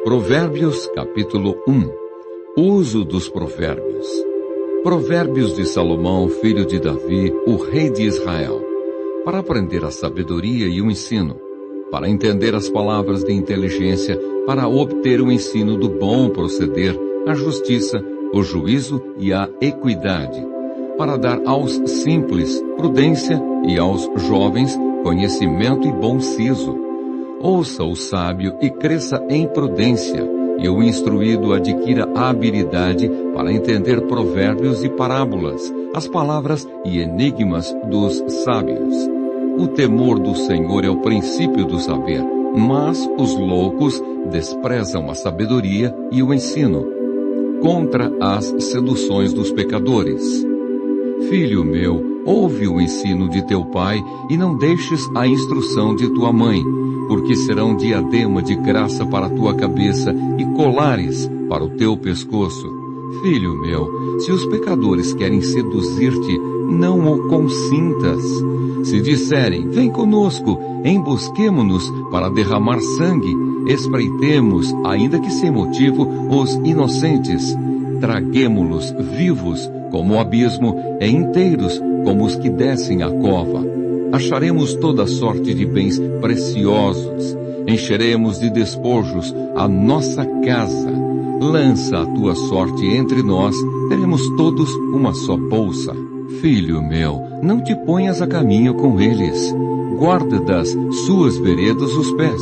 Provérbios, capítulo 1. Uso dos provérbios. Provérbios de Salomão, filho de Davi, o rei de Israel, para aprender a sabedoria e o ensino, para entender as palavras de inteligência, para obter o ensino do bom proceder, a justiça, o juízo e a equidade, para dar aos simples prudência e aos jovens conhecimento e bom siso. Ouça o sábio e cresça em prudência, e o instruído adquira habilidade para entender provérbios e parábolas, as palavras e enigmas dos sábios. O temor do Senhor é o princípio do saber, mas os loucos desprezam a sabedoria e o ensino, contra as seduções dos pecadores. Filho meu, ouve o ensino de teu pai e não deixes a instrução de tua mãe, porque serão diadema de graça para a tua cabeça e colares para o teu pescoço. Filho meu, se os pecadores querem seduzir-te, não o consintas. Se disserem, vem conosco, embosquemo-nos para derramar sangue, espreitemos, ainda que sem motivo, os inocentes. Traguemo-los vivos, como o abismo, e inteiros, como os que descem a cova. Acharemos toda sorte de bens preciosos, encheremos de despojos a nossa casa. Lança a tua sorte entre nós, teremos todos uma só bolsa. Filho meu, não te ponhas a caminho com eles, guarda das suas veredas os pés,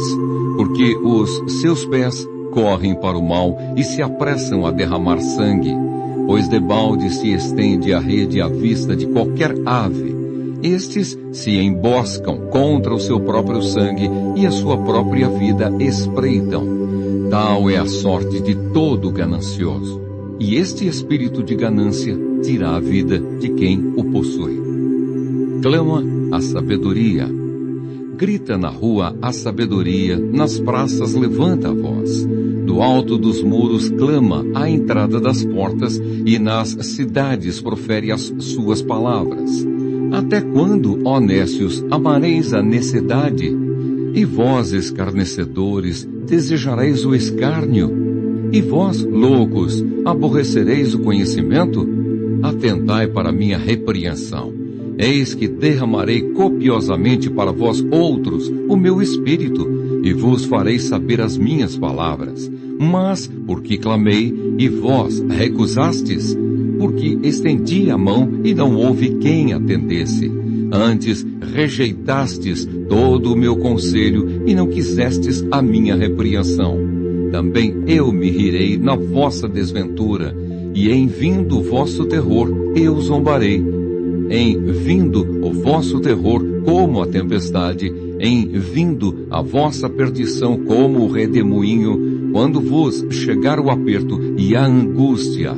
porque os seus pés correm para o mal e se apressam a derramar sangue, pois debalde se estende a rede à vista de qualquer ave. Estes se emboscam contra o seu próprio sangue e a sua própria vida espreitam. Tal é a sorte de todo ganancioso. E este espírito de ganância tira a vida de quem o possui. Clama a sabedoria. Grita na rua a sabedoria, nas praças levanta a voz. Do alto dos muros clama à entrada das portas e nas cidades profere as suas palavras. Até quando, ó nécios, amareis a necessidade? E vós, escarnecedores, desejareis o escárnio? E vós, loucos, aborrecereis o conhecimento? Atentai para minha repreensão. Eis que derramarei copiosamente para vós outros o meu espírito, e vos farei saber as minhas palavras. Mas, porque clamei, e vós recusastes, porque estendi a mão e não houve quem atendesse. Antes rejeitastes todo o meu conselho e não quisestes a minha repreensão. Também eu me rirei na vossa desventura, e em vindo o vosso terror eu zombarei. Em vindo o vosso terror como a tempestade, em vindo a vossa perdição como o redemoinho, quando vos chegar o aperto e a angústia.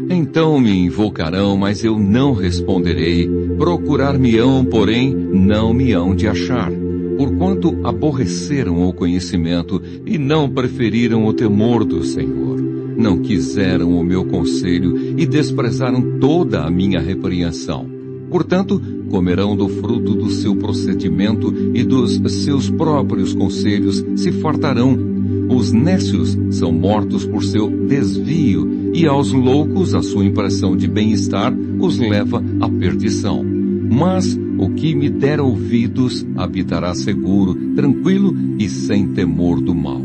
Então me invocarão, mas eu não responderei. Procurar-me-ão, porém, não me hão de achar. Porquanto aborreceram o conhecimento e não preferiram o temor do Senhor. Não quiseram o meu conselho e desprezaram toda a minha repreensão. Portanto, comerão do fruto do seu procedimento e dos seus próprios conselhos se fartarão. Os nécios são mortos por seu desvio, e aos loucos a sua impressão de bem-estar os leva à perdição. Mas o que me der ouvidos habitará seguro, tranquilo e sem temor do mal.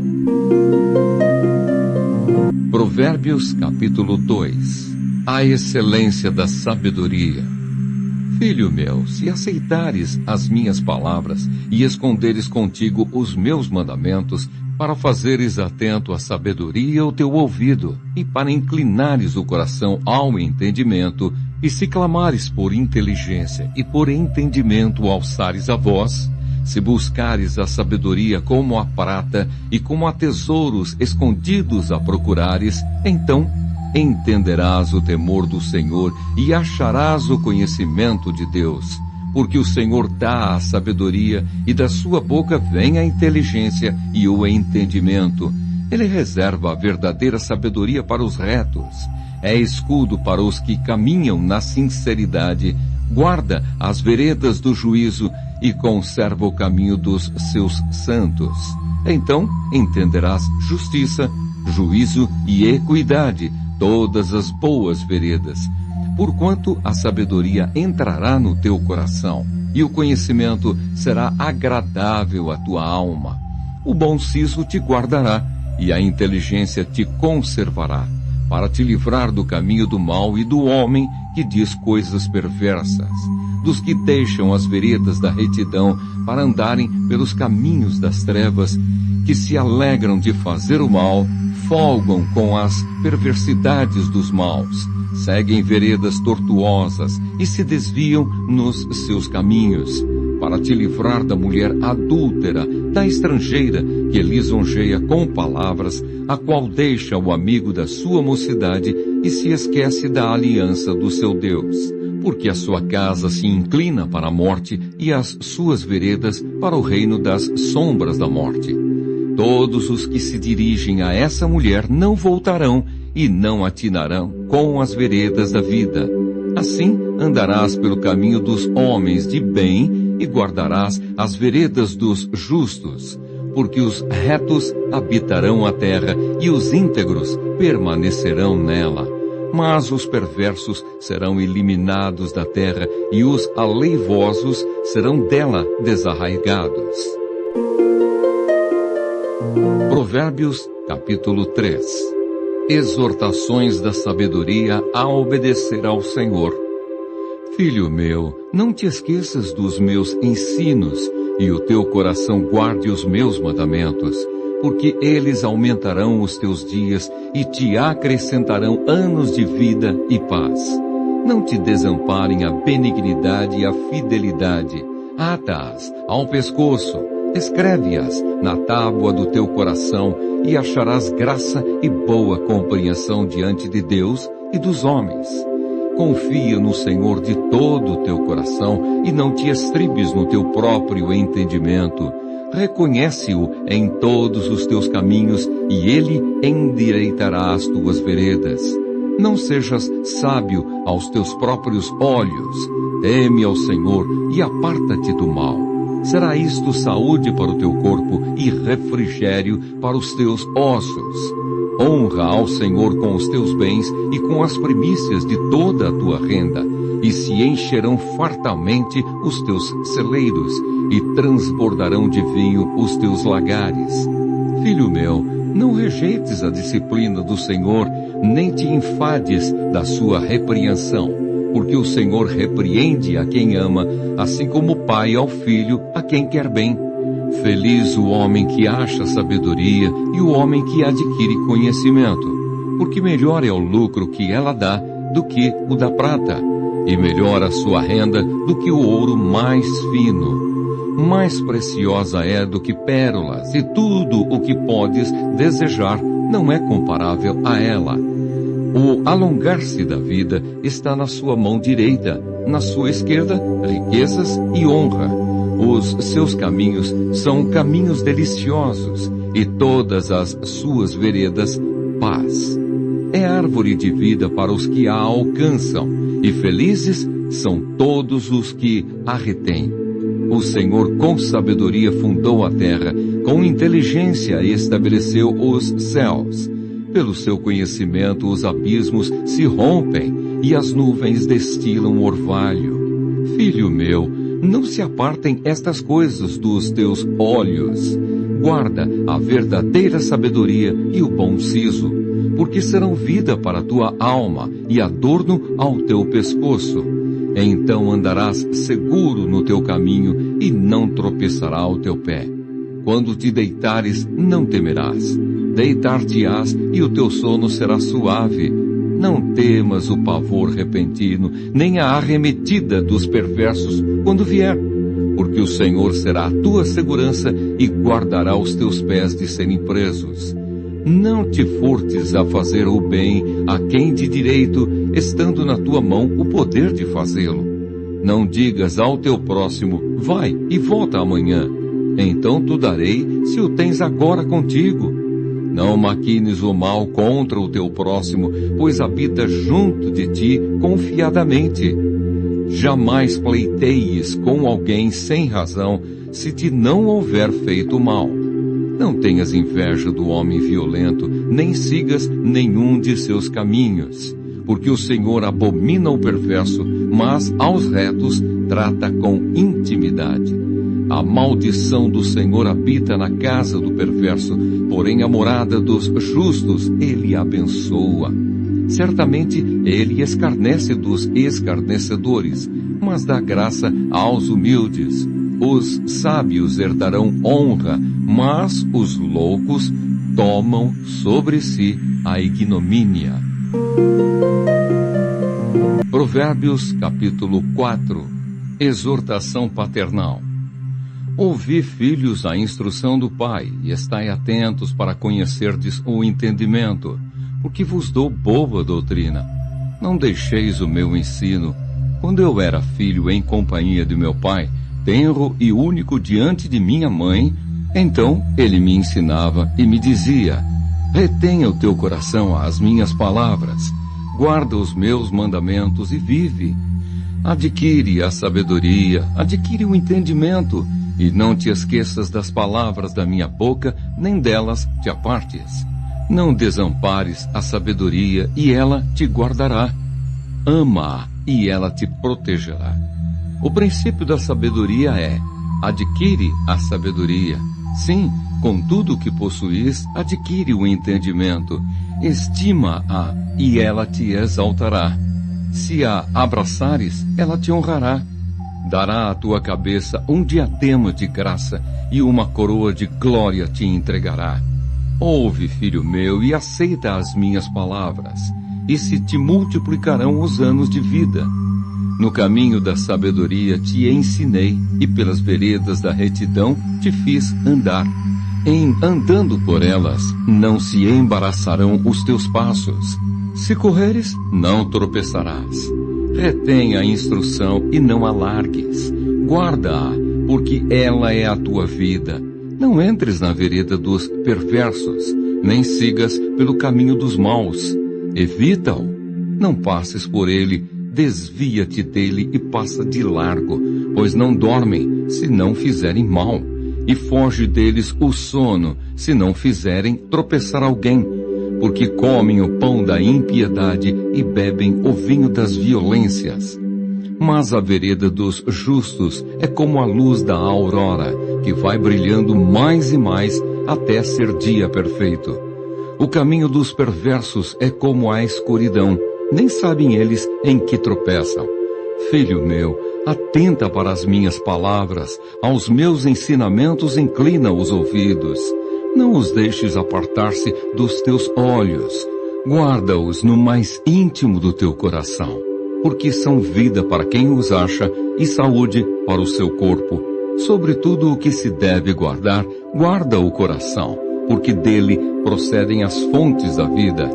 Provérbios capítulo 2. A excelência da sabedoria. Filho meu, se aceitares as minhas palavras e esconderes contigo os meus mandamentos, para fazeres atento à sabedoria o teu ouvido, e para inclinares o coração ao entendimento, e se clamares por inteligência e por entendimento alçares a voz, se buscares a sabedoria como a prata e como a tesouros escondidos a procurares, então entenderás o temor do Senhor e acharás o conhecimento de Deus. Porque o Senhor dá a sabedoria e da sua boca vem a inteligência e o entendimento. Ele reserva a verdadeira sabedoria para os retos. É escudo para os que caminham na sinceridade. Guarda as veredas do juízo e conserva o caminho dos seus santos. Então entenderás justiça, juízo e equidade, todas as boas veredas. Porquanto a sabedoria entrará no teu coração, e o conhecimento será agradável à tua alma. O bom siso te guardará, e a inteligência te conservará, para te livrar do caminho do mal e do homem que diz coisas perversas, dos que deixam as veredas da retidão para andarem pelos caminhos das trevas, que se alegram de fazer o mal, folgam com as perversidades dos maus, seguem veredas tortuosas e se desviam nos seus caminhos, para te livrar da mulher adúltera, da estrangeira, que lisonjeia com palavras, a qual deixa o amigo da sua mocidade e se esquece da aliança do seu Deus, porque a sua casa se inclina para a morte e as suas veredas para o reino das sombras da morte. Todos os que se dirigem a essa mulher não voltarão e não atinarão com as veredas da vida. Assim andarás pelo caminho dos homens de bem e guardarás as veredas dos justos, porque os retos habitarão a terra e os íntegros permanecerão nela. Mas os perversos serão eliminados da terra e os aleivosos serão dela desarraigados. Provérbios, capítulo 3. Exortações da sabedoria a obedecer ao Senhor. Filho meu, não te esqueças dos meus ensinos, e o teu coração guarde os meus mandamentos, porque eles aumentarão os teus dias e te acrescentarão anos de vida e paz. Não te desamparem a benignidade e a fidelidade. Ata-as ao pescoço, escreve-as na tábua do teu coração, e acharás graça e boa compreensão diante de Deus e dos homens. Confia no Senhor de todo o teu coração e não te estribes no teu próprio entendimento. Reconhece-o em todos os teus caminhos e ele endireitará as tuas veredas. Não sejas sábio aos teus próprios olhos. Teme ao Senhor e aparta-te do mal. Será isto saúde para o teu corpo e refrigério para os teus ossos. Honra ao Senhor com os teus bens e com as primícias de toda a tua renda, e se encherão fartamente os teus celeiros, e transbordarão de vinho os teus lagares. Filho meu, não rejeites a disciplina do Senhor, nem te enfades da sua repreensão, porque o Senhor repreende a quem ama, assim como o pai ao filho a quem quer bem. Feliz o homem que acha sabedoria e o homem que adquire conhecimento, porque melhor é o lucro que ela dá do que o da prata, e melhor a sua renda do que o ouro mais fino. Mais preciosa é do que pérolas, e tudo o que podes desejar não é comparável a ela. O alongar-se da vida está na sua mão direita, na sua esquerda, riquezas e honra. Os seus caminhos são caminhos deliciosos, e todas as suas veredas, paz. É árvore de vida para os que a alcançam, e felizes são todos os que a retêm. O Senhor com sabedoria fundou a terra, com inteligência estabeleceu os céus. Pelo seu conhecimento os abismos se rompem, e as nuvens destilam orvalho. Filho meu, não se apartem estas coisas dos teus olhos. Guarda a verdadeira sabedoria e o bom siso, porque serão vida para a tua alma e adorno ao teu pescoço. Então andarás seguro no teu caminho e não tropeçará o teu pé. Quando te deitares, não temerás. Deitar-te-ás e o teu sono será suave. Não temas o pavor repentino, nem a arremetida dos perversos quando vier, porque o Senhor será a tua segurança e guardará os teus pés de serem presos. Não te furtes a fazer o bem a quem de direito, estando na tua mão o poder de fazê-lo. Não digas ao teu próximo, vai e volta amanhã. Então tu darei, se o tens agora contigo. Não maquines o mal contra o teu próximo, pois habita junto de ti confiadamente. Jamais pleiteies com alguém sem razão, se te não houver feito mal. Não tenhas inveja do homem violento, nem sigas nenhum de seus caminhos, porque o Senhor abomina o perverso, mas aos retos trata com intimidade. A maldição do Senhor habita na casa do perverso, porém a morada dos justos ele abençoa. Certamente ele escarnece dos escarnecedores, mas dá graça aos humildes. Os sábios herdarão honra, mas os loucos tomam sobre si a ignomínia. Provérbios capítulo 4. Exortação paternal. Ouvi, filhos, a instrução do Pai, e estai atentos para conhecerdes o entendimento, porque vos dou boa doutrina. Não deixeis o meu ensino. Quando eu era filho em companhia de meu pai, tenro e único diante de minha mãe, então ele me ensinava e me dizia: retenha o teu coração às minhas palavras, guarda os meus mandamentos e vive. Adquire a sabedoria, adquire o entendimento, e não te esqueças das palavras da minha boca, nem delas te apartes. Não desampares a sabedoria, e ela te guardará. Ama-a, e ela te protegerá. O princípio da sabedoria é: adquire a sabedoria. Sim, com tudo o que possuís, adquire o entendimento. Estima-a, e ela te exaltará. Se a abraçares, ela te honrará. Dará à tua cabeça um diadema de graça, e uma coroa de glória te entregará. Ouve, filho meu, e aceita as minhas palavras, e se te multiplicarão os anos de vida. No caminho da sabedoria te ensinei, e pelas veredas da retidão te fiz andar. Em andando por elas, não se embaraçarão os teus passos. Se correres, não tropeçarás. Retém a instrução e não a largues. Guarda-a, porque ela é a tua vida. Não entres na vereda dos perversos, nem sigas pelo caminho dos maus. Evita-o. Não passes por ele, desvia-te dele e passa de largo, pois não dormem, se não fizerem mal. E foge deles o sono, se não fizerem tropeçar alguém. Porque comem o pão da impiedade e bebem o vinho das violências. Mas a vereda dos justos é como a luz da aurora, que vai brilhando mais e mais até ser dia perfeito. O caminho dos perversos é como a escuridão, nem sabem eles em que tropeçam. Filho meu, atenta para as minhas palavras, aos meus ensinamentos inclina os ouvidos. Não os deixes apartar-se dos teus olhos. Guarda-os no mais íntimo do teu coração, porque são vida para quem os acha e saúde para o seu corpo. Sobretudo o que se deve guardar, guarda o coração, porque dele procedem as fontes da vida.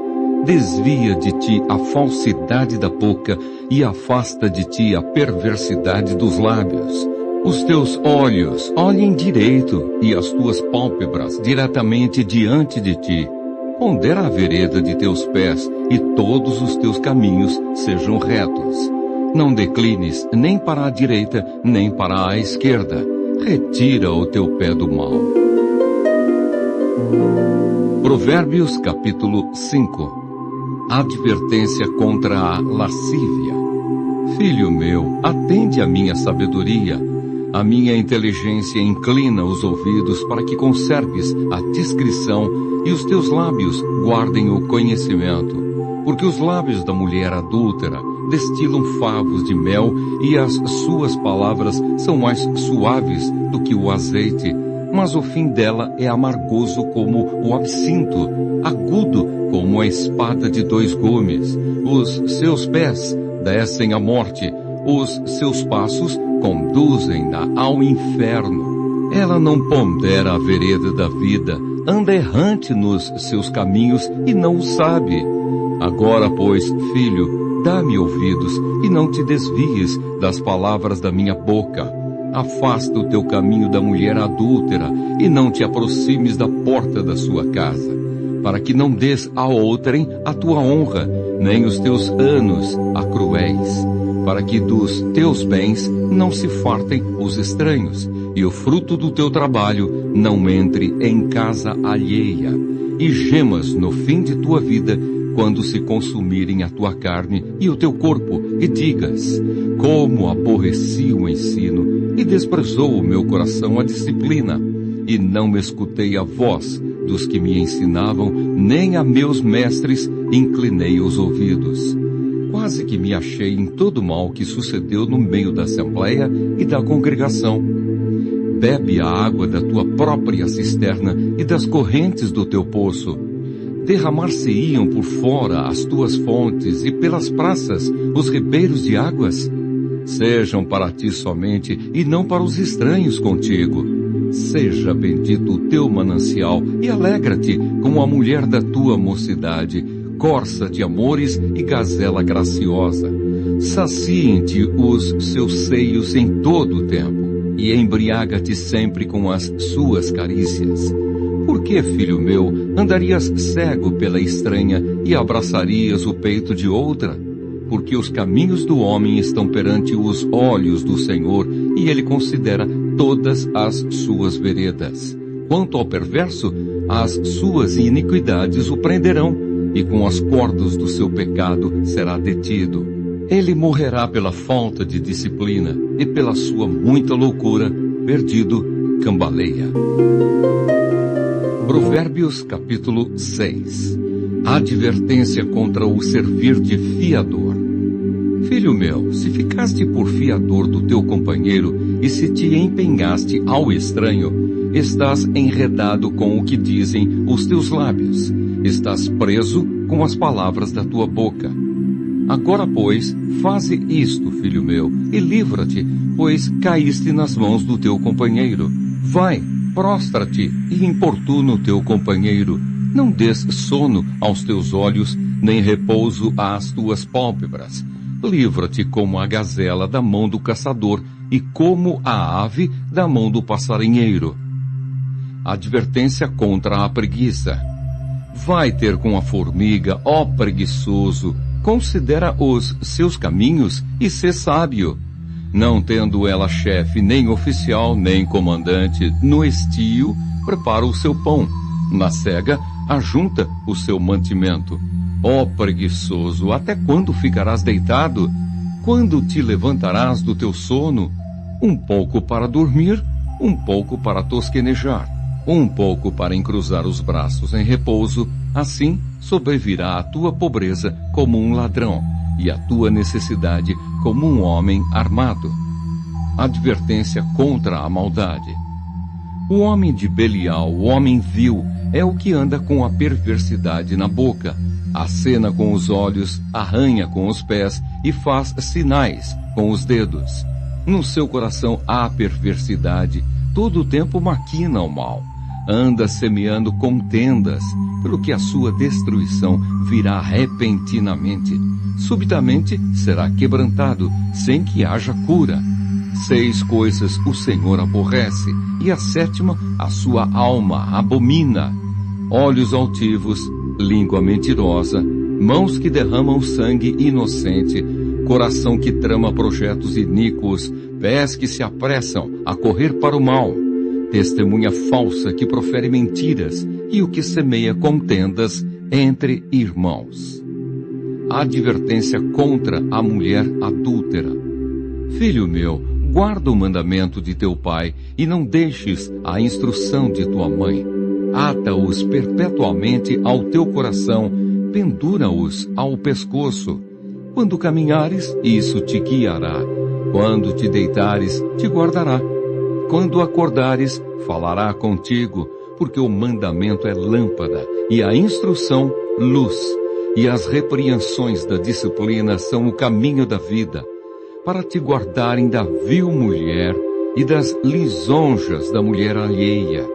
Desvia de ti a falsidade da boca e afasta de ti a perversidade dos lábios. Os teus olhos olhem direito e as tuas pálpebras diretamente diante de ti. Pondera a vereda de teus pés e todos os teus caminhos sejam retos. Não declines nem para a direita nem para a esquerda. Retira o teu pé do mal. Provérbios capítulo 5. Advertência contra a lascívia. Filho meu, atende à minha sabedoria. A minha inteligência inclina os ouvidos para que conserves a discrição e os teus lábios guardem o conhecimento. Porque os lábios da mulher adúltera destilam favos de mel e as suas palavras são mais suaves do que o azeite. Mas o fim dela é amargoso como o absinto, agudo como a espada de 2 gumes. Os seus pés descem à morte, os seus passos conduzem-na ao inferno. Ela não pondera a vereda da vida, anda errante nos seus caminhos e não o sabe. Agora, pois, filho, dá-me ouvidos e não te desvies das palavras da minha boca. Afasta o teu caminho da mulher adúltera e não te aproximes da porta da sua casa, para que não des a outrem a tua honra, nem os teus anos a cruéis. para que dos teus bens não se fartem os estranhos, e o fruto do teu trabalho não entre em casa alheia, e gemas no fim de tua vida, quando se consumirem a tua carne e o teu corpo, e digas: como aborreci o ensino, e desprezou o meu coração a disciplina, e não me escutei a voz dos que me ensinavam, nem a meus mestres inclinei os ouvidos. Quase que me achei em todo o mal que sucedeu no meio da assembleia e da congregação. Bebe a água da tua própria cisterna e das correntes do teu poço. Derramar-se-iam por fora as tuas fontes e pelas praças os ribeiros de águas? Sejam para ti somente e não para os estranhos contigo. Seja bendito o teu manancial e alegra-te com a mulher da tua mocidade, corça de amores e gazela graciosa. Saciem-te os seus seios em todo o tempo, e embriaga-te sempre com as suas carícias. Por que, filho meu, andarias cego pela estranha e abraçarias o peito de outra? Porque os caminhos do homem estão perante os olhos do Senhor, e ele considera todas as suas veredas. Quanto ao perverso, as suas iniquidades o prenderão, e com as cordas do seu pecado será detido. Ele morrerá pela falta de disciplina, e pela sua muita loucura, perdido, cambaleia. Provérbios capítulo 6. Advertência contra o servir de fiador. Filho meu, se ficaste por fiador do teu companheiro, e se te empenhaste ao estranho, estás enredado com o que dizem os teus lábios, estás preso com as palavras da tua boca. Agora, pois, faze isto, filho meu, e livra-te, pois caíste nas mãos do teu companheiro. Vai, prostra-te e importuna o teu companheiro. Não des sono aos teus olhos, nem repouso às tuas pálpebras. Livra-te como a gazela da mão do caçador, e como a ave da mão do passarinheiro. Advertência contra a preguiça. Vai ter com a formiga, ó preguiçoso, considera os seus caminhos e sê sábio. Não tendo ela chefe, nem oficial, nem comandante, no estio prepara o seu pão, na cega ajunta o seu mantimento. Ó preguiçoso, até quando ficarás deitado? Quando te levantarás do teu sono? Um pouco para dormir, um pouco para tosquenejar, um pouco para encruzar os braços em repouso. Assim sobrevirá a tua pobreza como um ladrão, e a tua necessidade como um homem armado. Advertência contra a maldade. O homem de Belial, o homem vil, é o que anda com a perversidade na boca, acena com os olhos, arranha com os pés e faz sinais com os dedos. No seu coração há perversidade, todo o tempo maquina o mal. Anda semeando contendas, pelo que a sua destruição virá repentinamente. Subitamente será quebrantado, sem que haja cura. 6 coisas o Senhor aborrece, e a 7ª a sua alma abomina: olhos altivos, língua mentirosa, mãos que derramam sangue inocente, coração que trama projetos iníquos, pés que se apressam a correr para o mal, testemunha falsa que profere mentiras, e o que semeia contendas entre irmãos. Advertência contra a mulher adúltera. Filho meu, guarda o mandamento de teu pai, e não deixes a instrução de tua mãe. Ata-os perpetuamente ao teu coração, pendura-os ao pescoço. Quando caminhares, isso te guiará. Quando te deitares, te guardará. Quando acordares, falará contigo, porque o mandamento é lâmpada, e a instrução, luz, e as repreensões da disciplina são o caminho da vida, para te guardarem da vil mulher e das lisonjas da mulher alheia.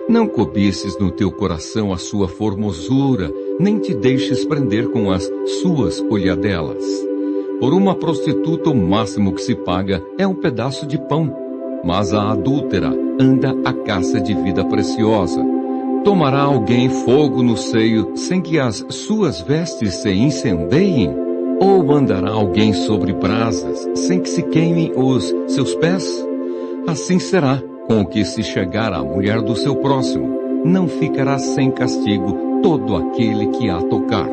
Não cobices no teu coração a sua formosura, nem te deixes prender com as suas olhadelas. Por uma prostituta o máximo que se paga é um pedaço de pão, mas a adúltera anda à caça de vida preciosa. Tomará alguém fogo no seio sem que as suas vestes se incendeiem? Ou andará alguém sobre brasas, sem que se queimem os seus pés? Assim será com o que se chegar à mulher do seu próximo. Não ficará sem castigo todo aquele que a tocar.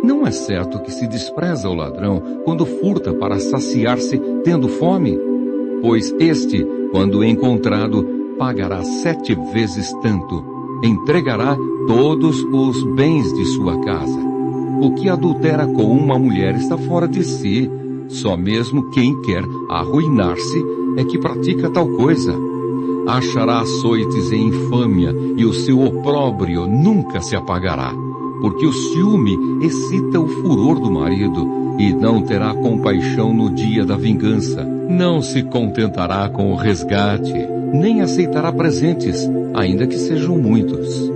Não é certo que se despreza o ladrão quando furta para saciar-se tendo fome? Pois este, quando encontrado, pagará 7 vezes tanto. Entregará todos os bens de sua casa. O que adultera com uma mulher está fora de si. Só mesmo quem quer arruinar-se é que pratica tal coisa. Achará açoites e infâmia, e o seu opróbrio nunca se apagará. Porque o ciúme excita o furor do marido, e não terá compaixão no dia da vingança. Não se contentará com o resgate, nem aceitará presentes, ainda que sejam muitos.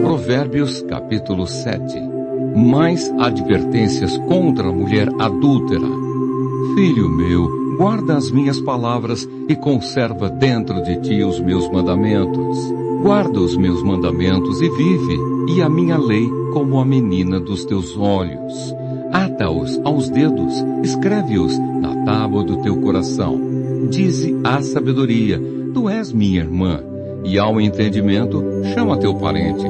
Provérbios capítulo 7. Mais advertências contra a mulher adúltera. Filho meu, guarda as minhas palavras e conserva dentro de ti os meus mandamentos. Guarda os meus mandamentos e vive, e a minha lei como a menina dos teus olhos. Ata-os aos dedos, escreve-os na tábua do teu coração. Dize à sabedoria, tu és minha irmã, e ao entendimento, chama teu parente.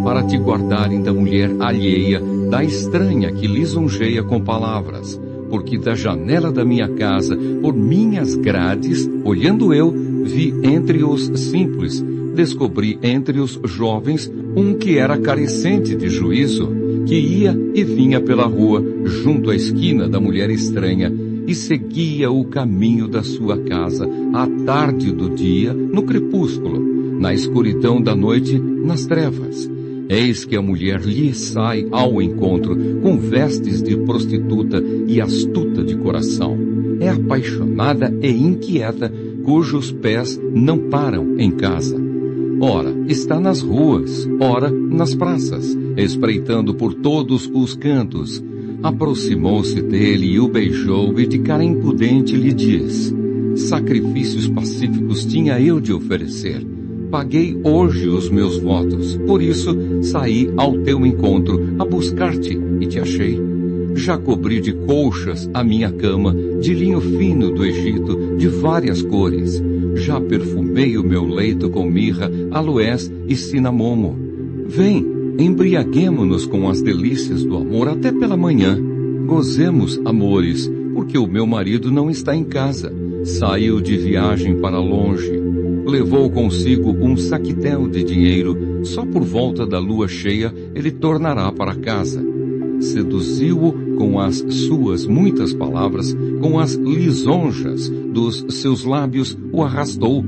Para te guardarem da mulher alheia, da estranha que lisonjeia com palavras. Porque da janela da minha casa, por minhas grades, olhando eu, vi entre os simples, descobri entre os jovens um que era carecente de juízo, que ia e vinha pela rua, junto à esquina da mulher estranha, e seguia o caminho da sua casa, à tarde do dia, no crepúsculo, na escuridão da noite, nas trevas. Eis que a mulher lhe sai ao encontro, com vestes de prostituta e astuta de coração. É apaixonada e inquieta, cujos pés não param em casa. Ora, está nas ruas, ora, nas praças, espreitando por todos os cantos. Aproximou-se dele e o beijou, e de cara impudente lhe diz: sacrifícios pacíficos tinha eu de oferecer. Paguei hoje os meus votos, por isso saí ao teu encontro a buscar-te e te achei. Já cobri de colchas a minha cama, de linho fino do Egito, de várias cores. Já perfumei o meu leito com mirra, aloés e cinamomo. Vem, embriaguemo-nos com as delícias do amor até pela manhã. Gozemos, amores, porque o meu marido não está em casa. Saiu de viagem para longe. Levou consigo um saquetel de dinheiro. Só por volta da lua cheia ele tornará para casa. Seduziu-o com as suas muitas palavras, com as lisonjas dos seus lábios o arrastou,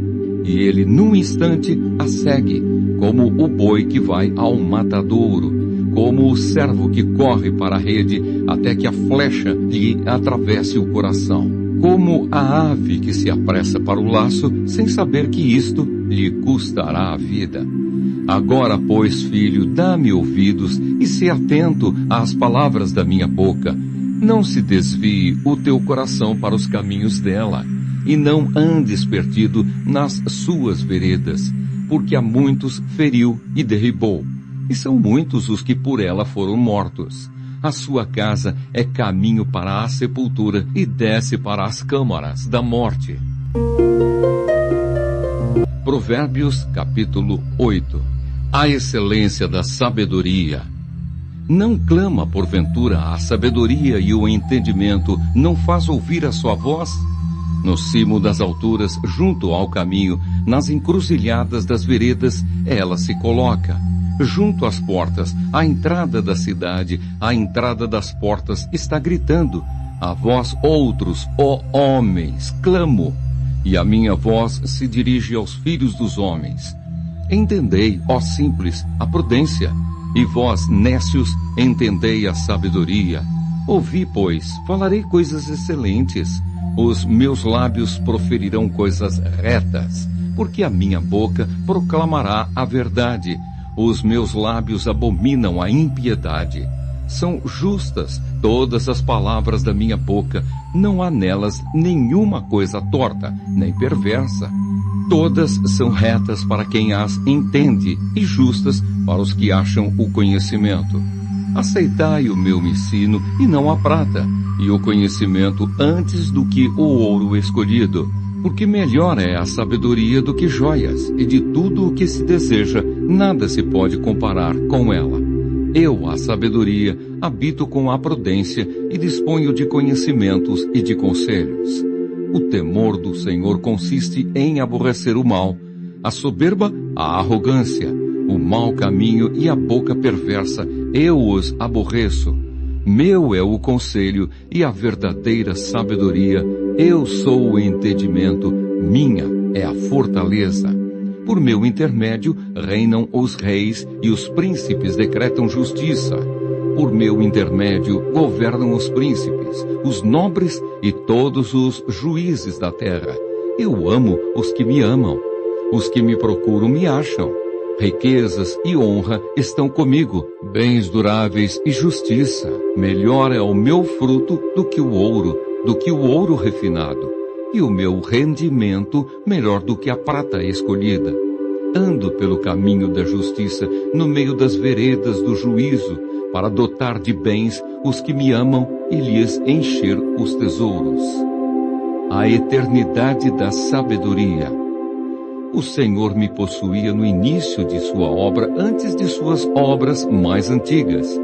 e ele num instante a segue, como o boi que vai ao matadouro, como o servo que corre para a rede até que a flecha lhe atravesse o coração, como a ave que se apressa para o laço sem saber que isto lhe custará a vida. Agora, pois, filho, dá-me ouvidos e se atento às palavras da minha boca. Não se desvie o teu coração para os caminhos dela, e não andes perdido nas suas veredas, porque a muitos feriu e derribou, e são muitos os que por ela foram mortos. A sua casa é caminho para a sepultura e desce para as câmaras da morte. Provérbios capítulo 8. A excelência da sabedoria. Não clama porventura a sabedoria e o entendimento não faz ouvir a sua voz? No cimo das alturas, junto ao caminho, nas encruzilhadas das veredas, ela se coloca. Junto às portas, à entrada da cidade, à entrada das portas, está gritando: a vós outros, ó homens, clamo, e a minha voz se dirige aos filhos dos homens. Entendei, ó simples, a prudência, e vós, nécios, entendei a sabedoria. Ouvi, pois, falarei coisas excelentes. Os meus lábios proferirão coisas retas, porque a minha boca proclamará a verdade. Os meus lábios abominam a impiedade. São justas todas as palavras da minha boca, não há nelas nenhuma coisa torta, nem perversa. Todas são retas para quem as entende e justas para os que acham o conhecimento. Aceitai o meu ensino, e não a prata, e o conhecimento antes do que o ouro escolhido. Porque melhor é a sabedoria do que joias, e de tudo o que se deseja, nada se pode comparar com ela. Eu, a sabedoria, habito com a prudência e disponho de conhecimentos e de conselhos. O temor do Senhor consiste em aborrecer o mal, a soberba, a arrogância, o mau caminho e a boca perversa, eu os aborreço. Meu é o conselho e a verdadeira sabedoria, eu sou o entendimento, minha é a fortaleza. Por meu intermédio reinam os reis e os príncipes decretam justiça. Por meu intermédio governam os príncipes, os nobres e todos os juízes da terra. Eu amo os que me amam. Os que me procuram me acham. Riquezas e honra estão comigo, bens duráveis e justiça. Melhor é o meu fruto do que o ouro refinado. E o meu rendimento melhor do que a prata escolhida. Ando pelo caminho da justiça, no meio das veredas do juízo, para dotar de bens os que me amam e lhes encher os tesouros. A eternidade da sabedoria. O Senhor me possuía no início de sua obra, antes de suas obras mais antigas.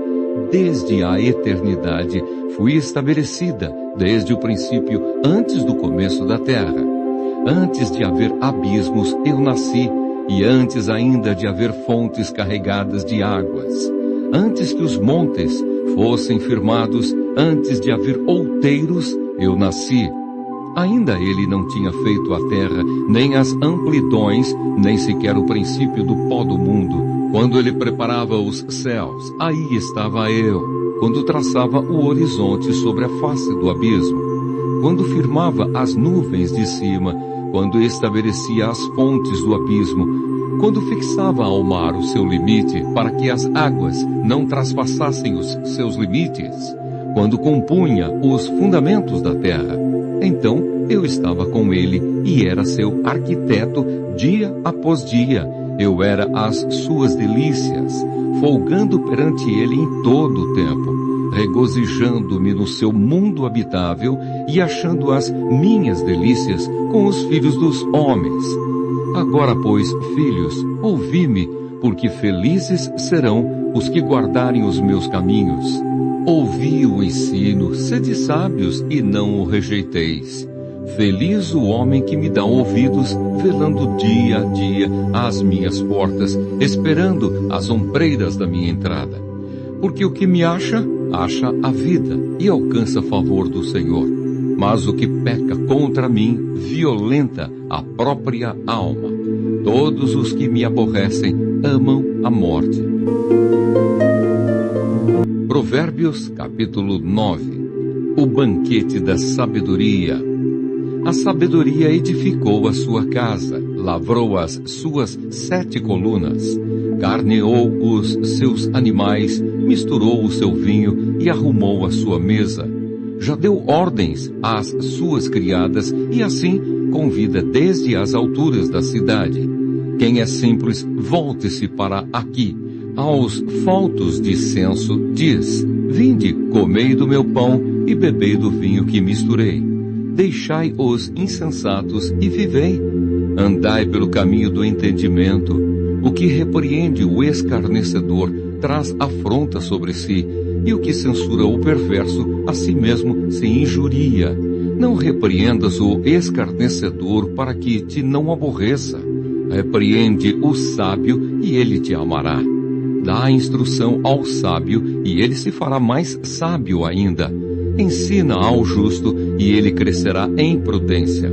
Desde a eternidade fui estabelecida, desde o princípio, antes do começo da terra. Antes de haver abismos, eu nasci, e antes ainda de haver fontes carregadas de águas. Antes que os montes fossem firmados, antes de haver outeiros, eu nasci. Ainda ele não tinha feito a terra, nem as amplidões, nem sequer o princípio do pó do mundo. Quando ele preparava os céus, aí estava eu. Quando traçava o horizonte sobre a face do abismo. Quando firmava as nuvens de cima, quando estabelecia as fontes do abismo, quando fixava ao mar o seu limite, para que as águas não traspassassem os seus limites, quando compunha os fundamentos da terra, então eu estava com ele e era seu arquiteto dia após dia. Eu era as suas delícias, folgando perante ele em todo o tempo, regozijando-me no seu mundo habitável e achando as minhas delícias com os filhos dos homens. Agora, pois, filhos, ouvi-me, porque felizes serão os que guardarem os meus caminhos. Ouvi o ensino, sede sábios e não o rejeiteis. Feliz o homem que me dá ouvidos, velando dia a dia às minhas portas, esperando as ombreiras da minha entrada. Porque o que me acha, acha a vida e alcança favor do Senhor. Mas o que peca contra mim, violenta a própria alma. Todos os que me aborrecem amam a morte. Provérbios, capítulo 9. O banquete da sabedoria. A sabedoria edificou a sua casa, lavrou as suas 7 colunas, carneou os seus animais, misturou o seu vinho e arrumou a sua mesa. Já deu ordens às suas criadas e assim convida desde as alturas da cidade. Quem é simples, volte-se para aqui. Aos faltos de senso, diz: vinde, comei do meu pão e bebei do vinho que misturei. Deixai os insensatos e vivei. Andai pelo caminho do entendimento. O que repreende o escarnecedor traz afronta sobre si, e o que censura o perverso a si mesmo se injuria. Não repreendas o escarnecedor para que te não aborreça. Repreende o sábio e ele te amará. Dá instrução ao sábio e ele se fará mais sábio ainda. Ensina ao justo e ele crescerá em prudência.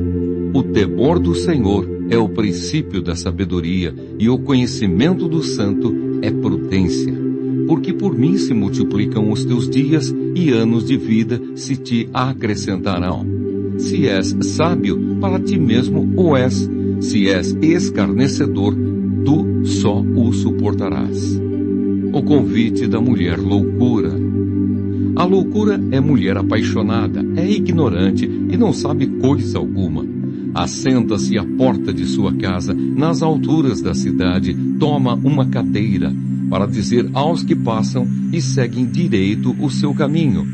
O temor do Senhor é o princípio da sabedoria e o conhecimento do santo é prudência. Porque por mim se multiplicam os teus dias e anos de vida se te acrescentarão. Se és sábio, para ti mesmo o és. Se és escarnecedor, tu só o suportarás. O convite da mulher loucura. A loucura é mulher apaixonada, é ignorante e não sabe coisa alguma. Assenta-se à porta de sua casa, nas alturas da cidade, toma uma cadeira, para dizer aos que passam e seguem direito o seu caminho.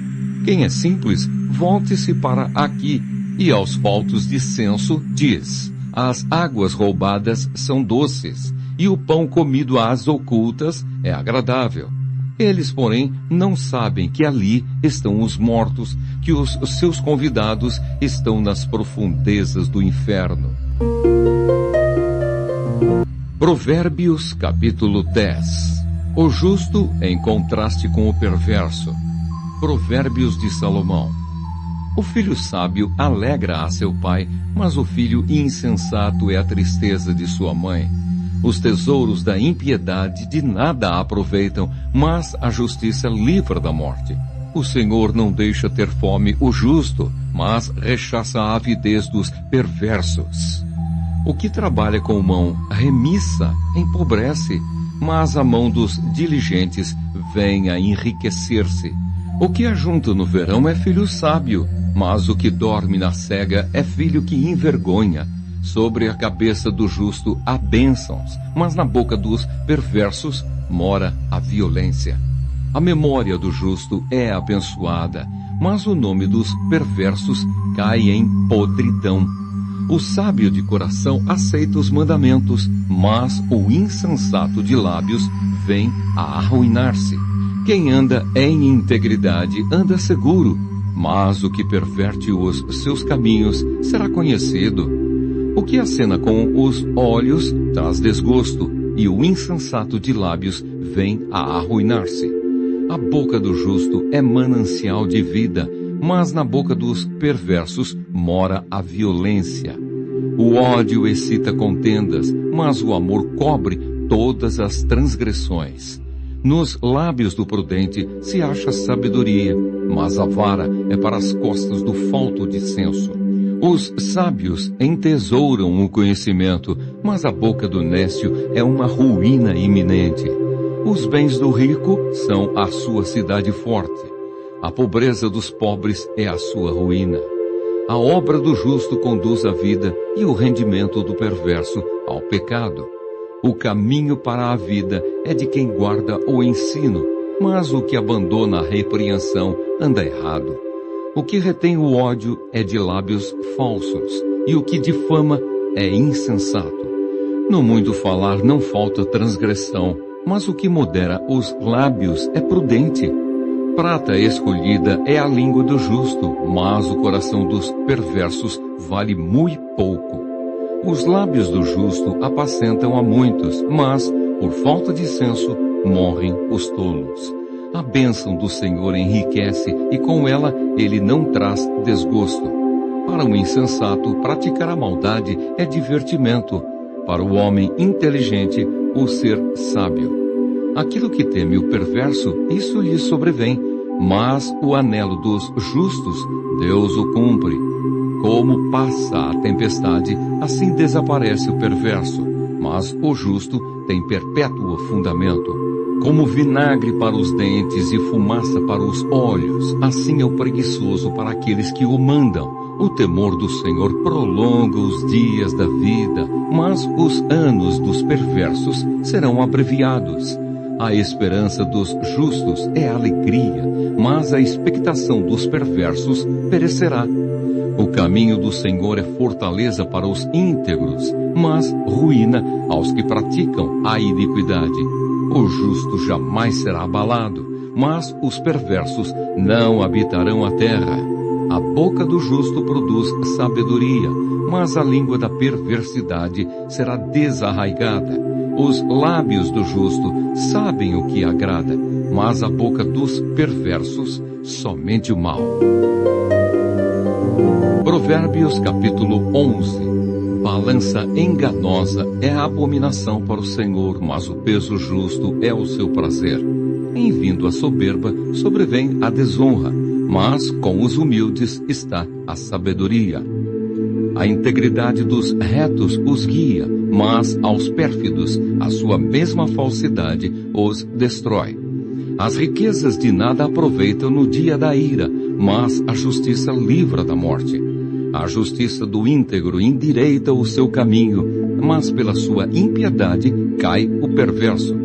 Quem é simples, volte-se para aqui, e aos faltos de senso diz: as águas roubadas são doces, e o pão comido às ocultas é agradável. Eles, porém, não sabem que ali estão os mortos, que os seus convidados estão nas profundezas do inferno. Provérbios, capítulo 10. O justo em contraste com o perverso. Provérbios de Salomão. O filho sábio alegra a seu pai, mas o filho insensato é a tristeza de sua mãe. Os tesouros da impiedade de nada aproveitam, mas a justiça livra da morte. O Senhor não deixa ter fome o justo, mas rechaça a avidez dos perversos. O que trabalha com mão remissa empobrece, mas a mão dos diligentes vem a enriquecer-se. O que ajunta no verão é filho sábio, mas o que dorme na cega é filho que envergonha. Sobre a cabeça do justo há bênçãos, mas na boca dos perversos mora a violência. A memória do justo é abençoada, mas o nome dos perversos cai em podridão. O sábio de coração aceita os mandamentos, mas o insensato de lábios vem a arruinar-se. Quem anda em integridade anda seguro, mas o que perverte os seus caminhos será conhecido. O que acena com os olhos traz desgosto, e o insensato de lábios vem a arruinar-se. A boca do justo é manancial de vida, mas na boca dos perversos mora a violência. O ódio excita contendas, mas o amor cobre todas as transgressões. Nos lábios do prudente se acha sabedoria, mas a vara é para as costas do falto de senso. Os sábios entesouram o conhecimento, mas a boca do nécio é uma ruína iminente. Os bens do rico são a sua cidade forte. A pobreza dos pobres é a sua ruína. A obra do justo conduz à vida e o rendimento do perverso ao pecado. O caminho para a vida é de quem guarda o ensino, mas o que abandona a repreensão anda errado. O que retém o ódio é de lábios falsos, e o que difama é insensato. No muito falar não falta transgressão, mas o que modera os lábios é prudente. Prata escolhida é a língua do justo, mas o coração dos perversos vale muito pouco. Os lábios do justo apacentam a muitos, mas, por falta de senso, morrem os tolos. A bênção do Senhor enriquece, e com ela ele não traz desgosto. Para o insensato, praticar a maldade é divertimento. Para o homem inteligente, o ser sábio. Aquilo que teme o perverso, isso lhe sobrevém, mas o anelo dos justos, Deus o cumpre. Como passa a tempestade, assim desaparece o perverso, mas o justo tem perpétuo fundamento. Como vinagre para os dentes e fumaça para os olhos, assim é o preguiçoso para aqueles que o mandam. O temor do Senhor prolonga os dias da vida, mas os anos dos perversos serão abreviados. A esperança dos justos é alegria, mas a expectação dos perversos perecerá. O caminho do Senhor é fortaleza para os íntegros, mas ruína aos que praticam a iniquidade. O justo jamais será abalado, mas os perversos não habitarão a terra. A boca do justo produz sabedoria, mas a língua da perversidade será desarraigada. Os lábios do justo sabem o que agrada, mas a boca dos perversos somente o mal. Provérbios capítulo 11. Balança enganosa é a abominação para o Senhor, mas o peso justo é o seu prazer. Em vindo a soberba, sobrevém a desonra, mas com os humildes está a sabedoria. A integridade dos retos os guia, mas aos pérfidos a sua mesma falsidade os destrói. As riquezas de nada aproveitam no dia da ira, mas a justiça livra da morte. A justiça do íntegro endireita o seu caminho, mas pela sua impiedade cai o perverso.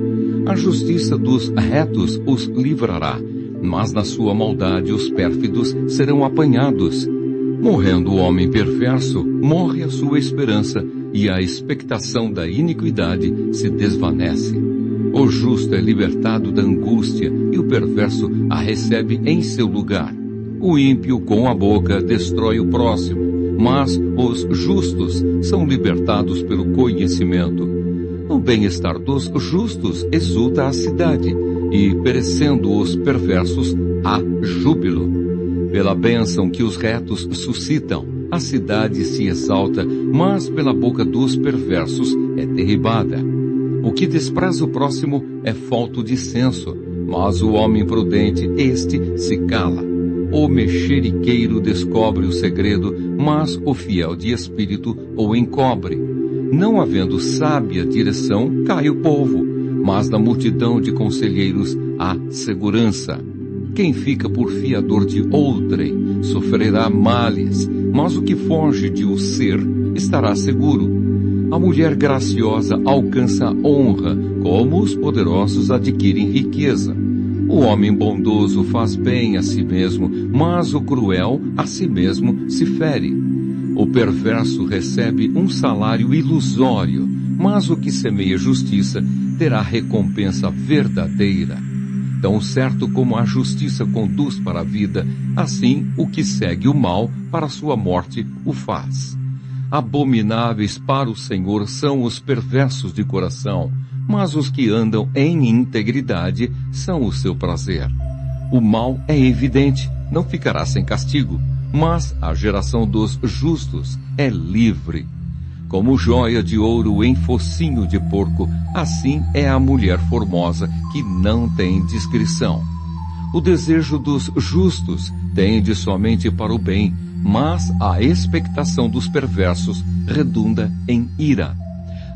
A justiça dos retos os livrará, mas na sua maldade os pérfidos serão apanhados. Morrendo o homem perverso, morre a sua esperança, e a expectação da iniquidade se desvanece. O justo é libertado da angústia, e o perverso a recebe em seu lugar. O ímpio com a boca destrói o próximo, mas os justos são libertados pelo conhecimento. No bem-estar dos justos exulta a cidade, e perecendo os perversos, há júbilo. Pela bênção que os retos suscitam, a cidade se exalta, mas pela boca dos perversos é derribada. O que despreza o próximo é falto de senso, mas o homem prudente, este se cala. O mexeriqueiro descobre o segredo, mas o fiel de espírito o encobre. Não havendo sábia direção, cai o povo, mas na multidão de conselheiros há segurança. Quem fica por fiador de outrem sofrerá males, mas o que foge de o ser estará seguro. A mulher graciosa alcança honra, como os poderosos adquirem riqueza. O homem bondoso faz bem a si mesmo, mas o cruel a si mesmo se fere. O perverso recebe um salário ilusório, mas o que semeia justiça terá recompensa verdadeira. Tão certo como a justiça conduz para a vida, assim o que segue o mal para a sua morte o faz. Abomináveis para o Senhor são os perversos de coração, mas os que andam em integridade são o seu prazer. O mal é evidente, não ficará sem castigo, mas a geração dos justos é livre. Como joia de ouro em focinho de porco, assim é a mulher formosa que não tem discrição. O desejo dos justos tende somente para o bem, mas a expectação dos perversos redunda em ira.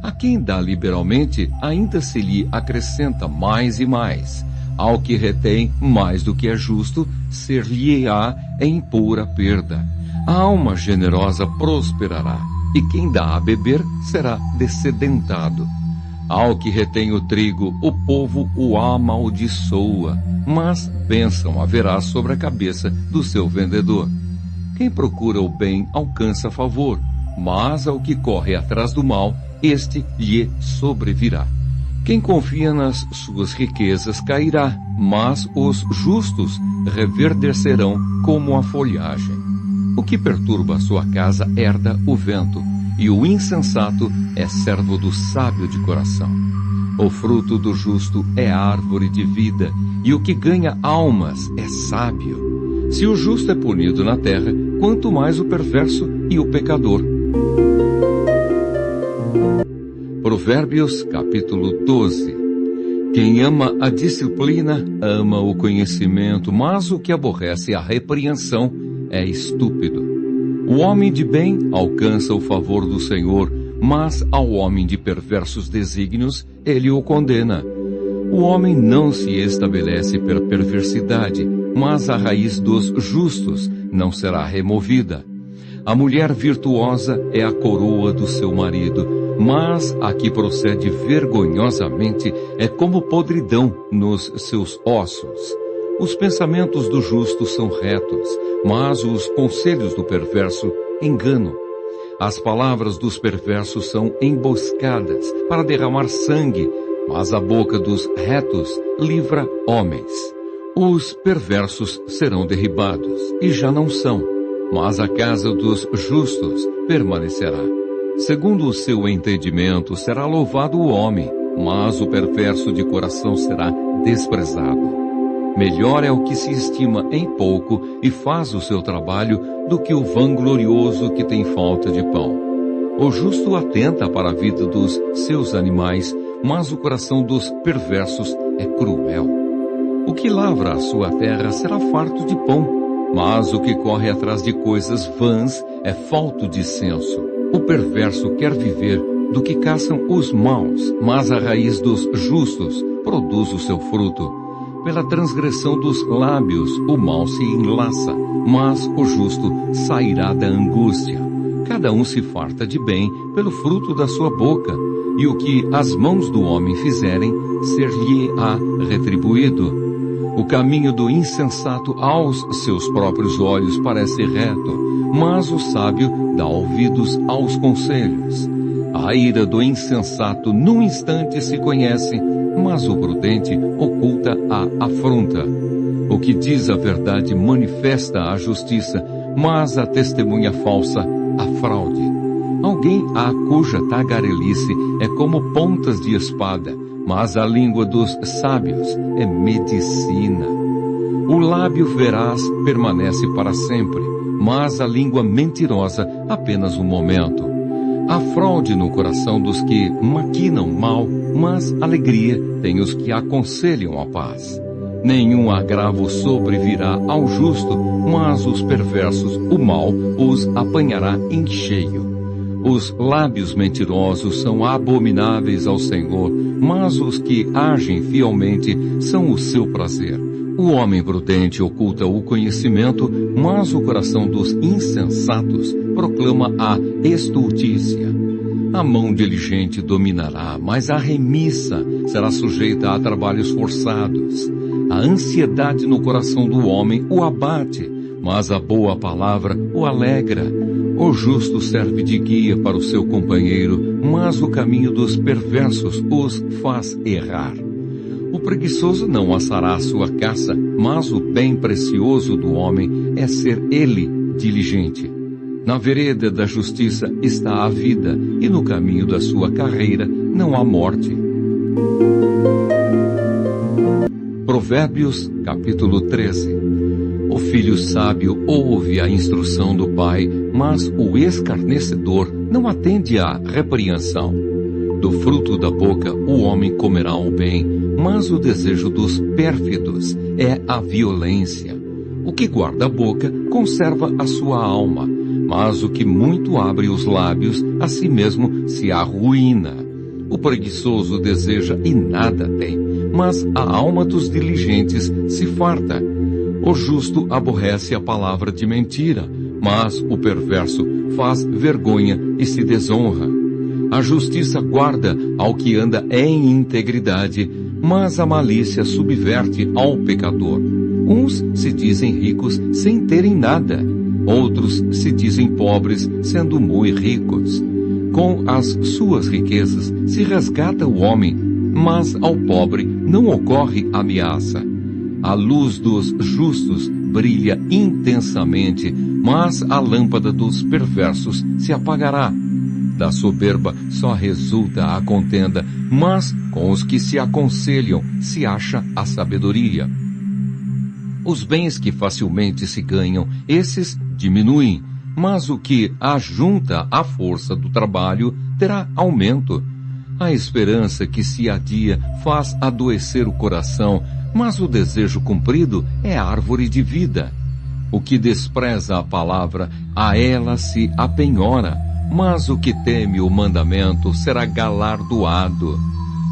A quem dá liberalmente, ainda se lhe acrescenta mais e mais. Ao que retém mais do que é justo, ser-lhe-á em pura perda. A alma generosa prosperará, e quem dá a beber será descedentado. Ao que retém o trigo, o povo o amaldiçoa, mas bênção haverá sobre a cabeça do seu vendedor. Quem procura o bem alcança favor, mas ao que corre atrás do mal, este lhe sobrevirá. Quem confia nas suas riquezas cairá, mas os justos reverdecerão como a folhagem. O que perturba a sua casa herda o vento, e o insensato é servo do sábio de coração. O fruto do justo é árvore de vida, e o que ganha almas é sábio. Se o justo é punido na terra, quanto mais o perverso e o pecador. Provérbios, capítulo 12. Quem ama a disciplina, ama o conhecimento, mas o que aborrece a repreensão é estúpido. O homem de bem alcança o favor do Senhor, mas ao homem de perversos desígnios, ele o condena. O homem não se estabelece pela perversidade, mas a raiz dos justos não será removida. A mulher virtuosa é a coroa do seu marido, mas a que procede vergonhosamente é como podridão nos seus ossos. Os pensamentos do justo são retos, mas os conselhos do perverso enganam. As palavras dos perversos são emboscadas para derramar sangue, mas a boca dos retos livra homens. Os perversos serão derribados, e já não são, mas a casa dos justos permanecerá. Segundo o seu entendimento será louvado o homem, mas o perverso de coração será desprezado. Melhor é o que se estima em pouco e faz o seu trabalho do que o vanglorioso que tem falta de pão. O justo atenta para a vida dos seus animais, mas o coração dos perversos é cruel. O que lavra a sua terra será farto de pão, mas o que corre atrás de coisas vãs é falto de senso. O perverso quer viver do que caçam os maus, mas a raiz dos justos produz o seu fruto. Pela transgressão dos lábios o mal se enlaça, mas o justo sairá da angústia. Cada um se farta de bem pelo fruto da sua boca. e o que as mãos do homem fizerem, ser-lhe-á retribuído. O caminho do insensato aos seus próprios olhos parece reto, mas o sábio dá ouvidos aos conselhos. A ira do insensato num instante se conhece, mas o prudente oculta a afronta. O que diz a verdade manifesta a justiça, mas a testemunha falsa a fraude. Alguém a cuja tagarelice é como pontas de espada, mas a língua dos sábios é medicina. O lábio veraz permanece para sempre, mas a língua mentirosa apenas um momento. Há fraude no coração dos que maquinam mal, mas alegria tem os que aconselham a paz. Nenhum agravo sobrevirá ao justo, mas os perversos, o mal os apanhará em cheio. Os lábios mentirosos são abomináveis ao Senhor, mas os que agem fielmente são o seu prazer. O homem prudente oculta o conhecimento, mas o coração dos insensatos proclama a estultícia. A mão diligente dominará, mas a remissa será sujeita a trabalhos forçados. A ansiedade no coração do homem o abate, mas a boa palavra o alegra. O justo serve de guia para o seu companheiro, mas o caminho dos perversos os faz errar. O preguiçoso não assará a sua caça, mas o bem precioso do homem é ser ele diligente. Na vereda da justiça está a vida, e no caminho da sua carreira não há morte. Provérbios, capítulo 13. O filho sábio ouve a instrução do pai, mas o escarnecedor não atende à repreensão. Do fruto da boca o homem comerá o bem, mas o desejo dos pérfidos é a violência. O que guarda a boca conserva a sua alma, mas o que muito abre os lábios a si mesmo se arruína. O preguiçoso deseja e nada tem, mas a alma dos diligentes se farta. O justo aborrece a palavra de mentira, mas o perverso faz vergonha e se desonra. A justiça guarda ao que anda em integridade, mas a malícia subverte ao pecador. Uns se dizem ricos sem terem nada, outros se dizem pobres sendo muito ricos. Com as suas riquezas se resgata o homem, mas ao pobre não ocorre ameaça. A luz dos justos brilha intensamente, mas a lâmpada dos perversos se apagará. Da soberba só resulta a contenda, mas com os que se aconselham se acha a sabedoria. Os bens que facilmente se ganham, esses diminuem, mas o que ajunta à força do trabalho terá aumento. A esperança que se adia faz adoecer o coração, mas o desejo cumprido é árvore de vida. O que despreza a palavra, a ela se apenhora, mas o que teme o mandamento será galardoado.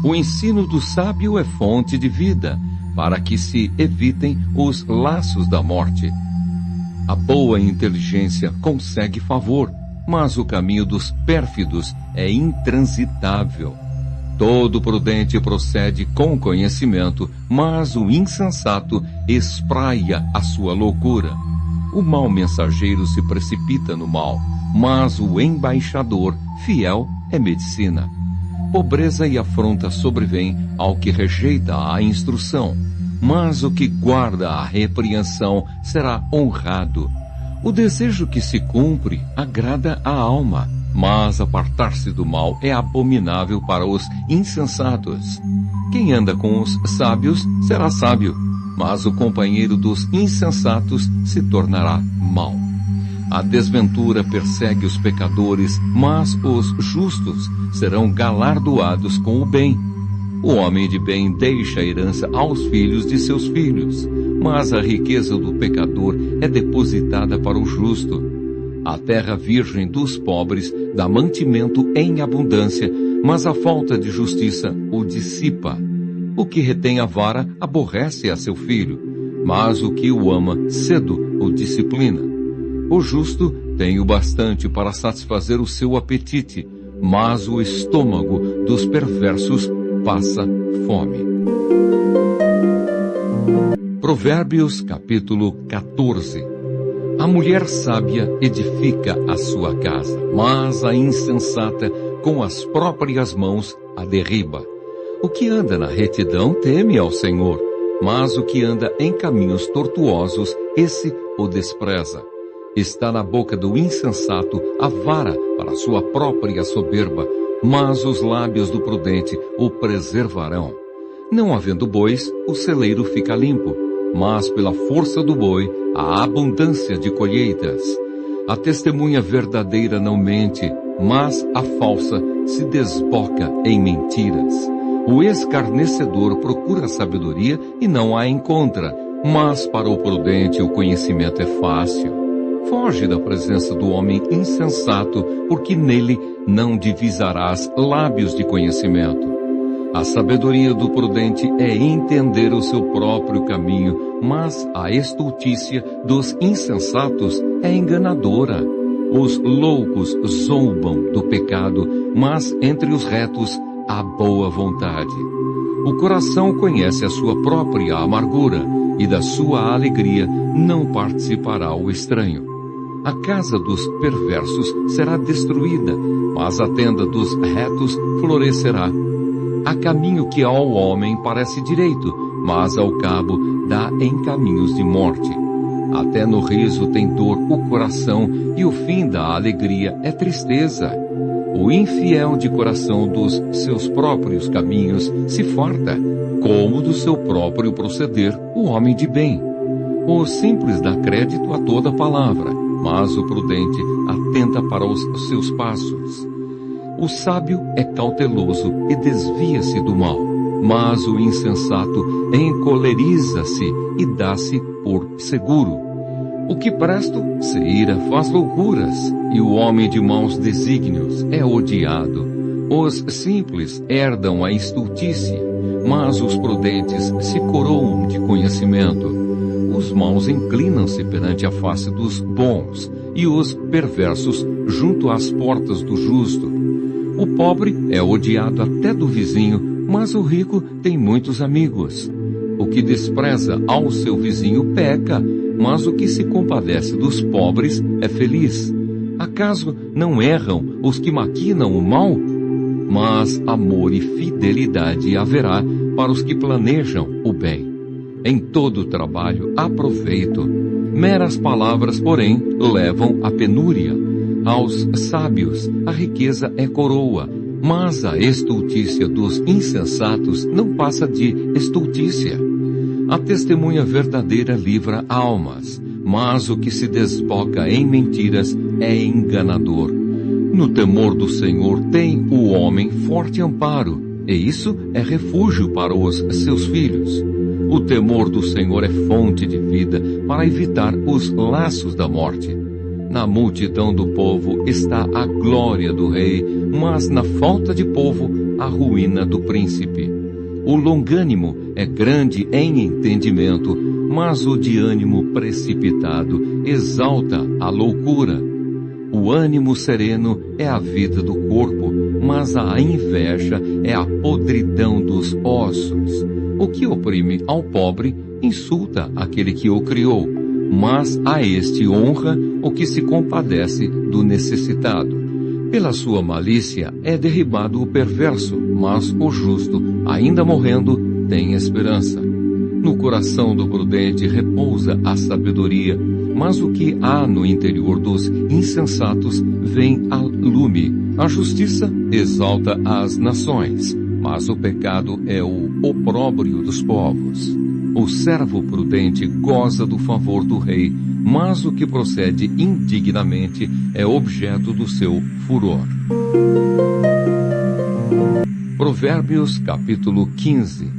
O ensino do sábio é fonte de vida, para que se evitem os laços da morte. A boa inteligência consegue favor, mas o caminho dos pérfidos é intransitável. Todo prudente procede com conhecimento, mas o insensato espraia a sua loucura. O mau mensageiro se precipita no mal, mas o embaixador fiel é medicina. Pobreza e afronta sobrevêm ao que rejeita a instrução, mas o que guarda a repreensão será honrado. O desejo que se cumpre agrada a alma, mas apartar-se do mal é abominável para os insensatos. Quem anda com os sábios será sábio, mas o companheiro dos insensatos se tornará mau. A desventura persegue os pecadores, mas os justos serão galardoados com o bem. O homem de bem deixa a herança aos filhos de seus filhos, mas a riqueza do pecador é depositada para o justo. A terra virgem dos pobres dá mantimento em abundância, mas a falta de justiça o dissipa. O que retém a vara aborrece a seu filho, mas o que o ama cedo o disciplina. O justo tem o bastante para satisfazer o seu apetite, mas o estômago dos perversos passa fome. Provérbios capítulo 14. A mulher sábia edifica a sua casa, mas a insensata com as próprias mãos a derriba. O que anda na retidão teme ao Senhor, mas o que anda em caminhos tortuosos, esse o despreza. Está na boca do insensato a vara para sua própria soberba, mas os lábios do prudente o preservarão. Não havendo bois, o celeiro fica limpo, mas pela força do boi há abundância de colheitas. A testemunha verdadeira não mente, mas a falsa se desboca em mentiras. O escarnecedor procura a sabedoria e não a encontra, mas para o prudente o conhecimento é fácil. Foge da presença do homem insensato, porque nele não divisarás lábios de conhecimento. A sabedoria do prudente é entender o seu próprio caminho, mas a estultícia dos insensatos é enganadora. Os loucos zombam do pecado, mas entre os retos há boa vontade. O coração conhece a sua própria amargura, e da sua alegria não participará o estranho. A casa dos perversos será destruída, mas a tenda dos retos florescerá. Há caminho que ao homem parece direito, mas ao cabo dá em caminhos de morte. Até no riso tem dor o coração, e o fim da alegria é tristeza. O infiel de coração dos seus próprios caminhos se farta, como do seu próprio proceder o homem de bem. O simples dá crédito a toda palavra, mas o prudente atenta para os seus passos. O sábio é cauteloso e desvia-se do mal, mas o insensato encoleriza-se e dá-se por seguro. O que presto se ira faz loucuras, e o homem de maus desígnios é odiado. Os simples herdam a estultícia, mas os prudentes se coroam de conhecimento. Os maus inclinam-se perante a face dos bons, e os perversos junto às portas do justo. O pobre é odiado até do vizinho, mas o rico tem muitos amigos. O que despreza ao seu vizinho peca, mas o que se compadece dos pobres é feliz. Acaso não erram os que maquinam o mal? Mas amor e fidelidade haverá para os que planejam o bem. Em todo o trabalho há proveito. Meras palavras, porém, levam à penúria. Aos sábios a riqueza é coroa, mas a estultícia dos insensatos não passa de estultícia. A testemunha verdadeira livra almas, mas o que se desboca em mentiras é enganador. No temor do Senhor tem o homem forte amparo, e isso é refúgio para os seus filhos. O temor do Senhor é fonte de vida para evitar os laços da morte. Na multidão do povo está a glória do rei, mas na falta de povo a ruína do príncipe. O longânimo é grande em entendimento, mas o de ânimo precipitado exalta a loucura. O ânimo sereno é a vida do corpo, mas a inveja é a podridão dos ossos. O que oprime ao pobre insulta aquele que o criou, mas a este honra o que se compadece do necessitado. Pela sua malícia é derribado o perverso, mas o justo, ainda morrendo, tem esperança. No coração do prudente repousa a sabedoria, mas o que há no interior dos insensatos vem a lume. A justiça exalta as nações, mas o pecado é o opróbrio dos povos. O servo prudente goza do favor do rei, mas o que procede indignamente é objeto do seu furor. Provérbios capítulo 15.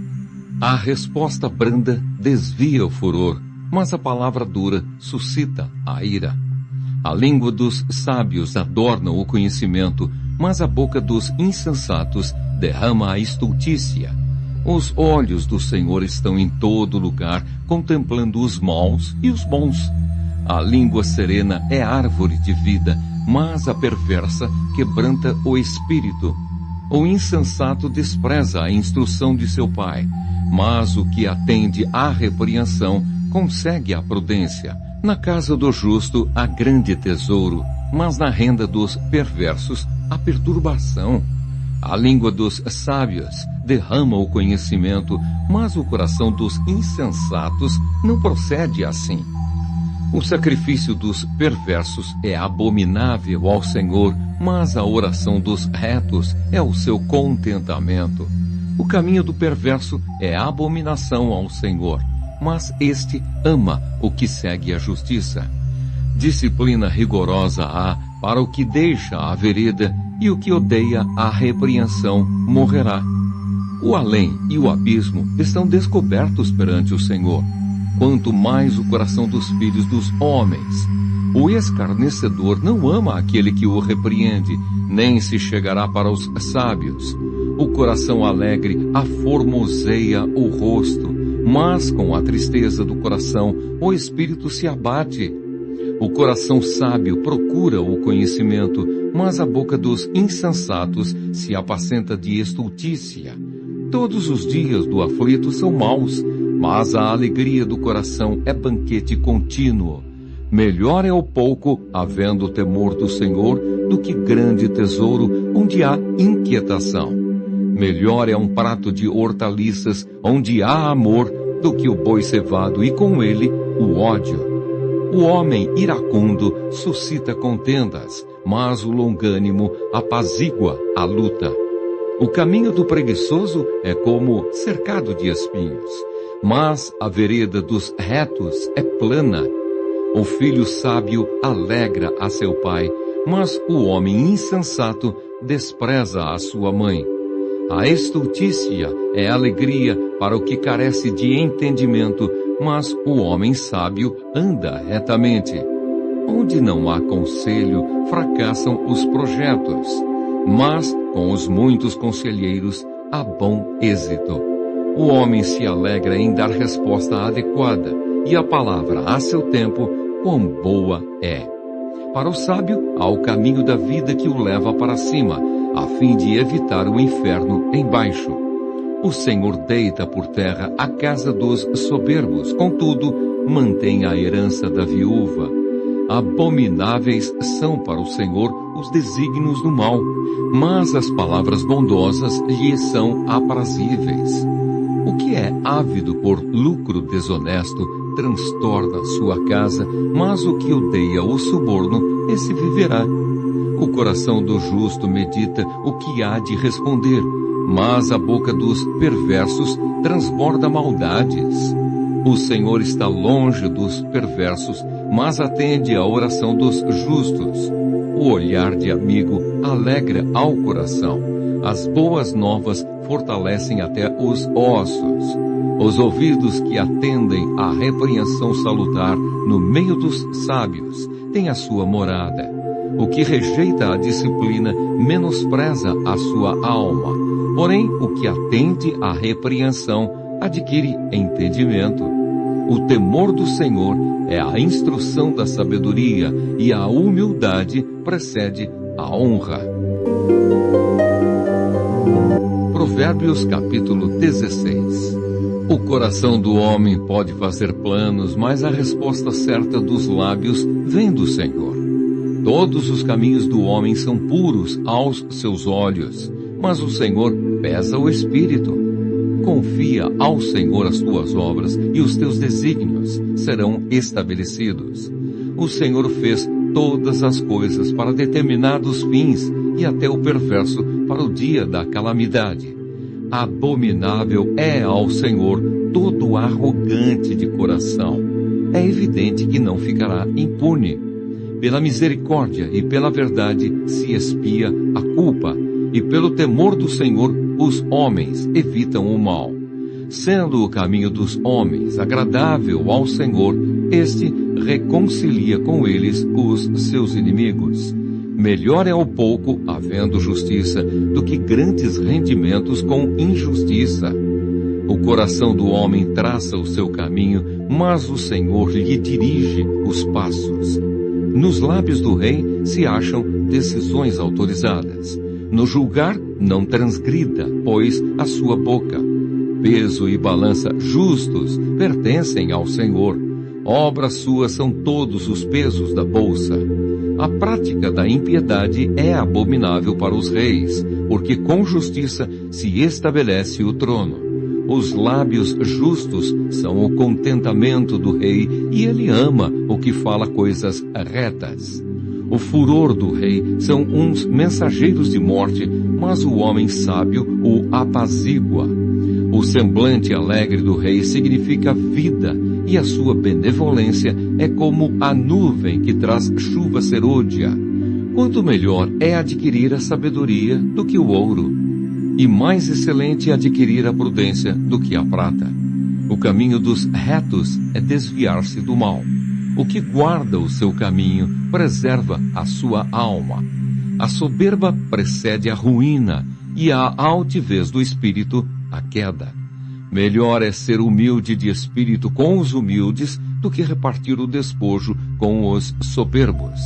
A resposta branda desvia o furor, mas a palavra dura suscita a ira. A língua dos sábios adorna o conhecimento, mas a boca dos insensatos derrama a estultícia. Os olhos do Senhor estão em todo lugar, contemplando os maus e os bons. A língua serena é árvore de vida, mas a perversa quebranta o espírito. O insensato despreza a instrução de seu pai, mas o que atende à repreensão consegue a prudência. Na casa do justo há grande tesouro, mas na renda dos perversos há perturbação. A língua dos sábios derrama o conhecimento, mas o coração dos insensatos não procede assim. O sacrifício dos perversos é abominável ao Senhor, mas a oração dos retos é o seu contentamento. O caminho do perverso é abominação ao Senhor, mas este ama o que segue a justiça. Disciplina rigorosa há para o que deixa a vereda, e o que odeia a repreensão morrerá. O além e o abismo estão descobertos perante o Senhor, quanto mais o coração dos filhos dos homens. O escarnecedor não ama aquele que o repreende, nem se chegará para os sábios. O coração alegre aformoseia o rosto, mas com a tristeza do coração o espírito se abate. O coração sábio procura o conhecimento, mas a boca dos insensatos se apacenta de estultícia. Todos os dias do aflito são maus, mas a alegria do coração é banquete contínuo. Melhor é o pouco, havendo temor do Senhor, do que grande tesouro, onde há inquietação. Melhor é um prato de hortaliças, onde há amor, do que o boi cevado e com ele o ódio. O homem iracundo suscita contendas, mas o longânimo apazigua a luta. O caminho do preguiçoso é como cercado de espinhos, mas a vereda dos retos é plana. O filho sábio alegra a seu pai, mas o homem insensato despreza a sua mãe. A estultícia é alegria para o que carece de entendimento, mas o homem sábio anda retamente. Onde não há conselho, fracassam os projetos, mas com os muitos conselheiros há bom êxito. O homem se alegra em dar resposta adequada, e a palavra a seu tempo, quão boa é. Para o sábio há o caminho da vida que o leva para cima, a fim de evitar o inferno embaixo. O Senhor deita por terra a casa dos soberbos, contudo, mantém a herança da viúva. Abomináveis são para o Senhor os desígnios do mal, mas as palavras bondosas lhe são aprazíveis. O que é ávido por lucro desonesto transtorna sua casa, mas o que odeia o suborno, esse viverá. O coração do justo medita o que há de responder, mas a boca dos perversos transborda maldades. O Senhor está longe dos perversos, mas atende à oração dos justos. O olhar de amigo alegra ao coração. As boas novas fortalecem até os ossos. Os ouvidos que atendem à repreensão salutar no meio dos sábios têm a sua morada. O que rejeita a disciplina menospreza a sua alma. Porém, o que atende à repreensão adquire entendimento. O temor do Senhor é a instrução da sabedoria, e a humildade precede a honra. Provérbios capítulo 16. O coração do homem pode fazer planos, mas a resposta certa dos lábios vem do Senhor. Todos os caminhos do homem são puros aos seus olhos, mas o Senhor pesa o espírito. Confia ao Senhor as tuas obras, e os teus desígnios serão estabelecidos. O Senhor fez todas as coisas para determinados fins, e até o perverso para o dia da calamidade. Abominável é ao Senhor todo arrogante de coração. É evidente que não ficará impune. Pela misericórdia e pela verdade se expia a culpa, e pelo temor do Senhor os homens evitam o mal. Sendo o caminho dos homens agradável ao Senhor, este reconcilia com eles os seus inimigos. Melhor é o pouco, havendo justiça, do que grandes rendimentos com injustiça. O coração do homem traça o seu caminho, mas o Senhor lhe dirige os passos. Nos lábios do rei se acham decisões autorizadas. No julgar, não transgrida, pois a sua boca. Peso e balança justos pertencem ao Senhor. Obras suas são todos os pesos da bolsa. A prática da impiedade é abominável para os reis, porque com justiça se estabelece o trono. Os lábios justos são o contentamento do rei, e ele ama o que fala coisas retas. O furor do rei são uns mensageiros de morte, mas o homem sábio o apazigua. O semblante alegre do rei significa vida, e a sua benevolência é como a nuvem que traz chuva serôdia. Quanto melhor é adquirir a sabedoria do que o ouro, e mais excelente é adquirir a prudência do que a prata. O caminho dos retos é desviar-se do mal. O que guarda o seu caminho preserva a sua alma. A soberba precede a ruína, e a altivez do espírito a queda. Melhor é ser humilde de espírito com os humildes do que repartir o despojo com os soberbos.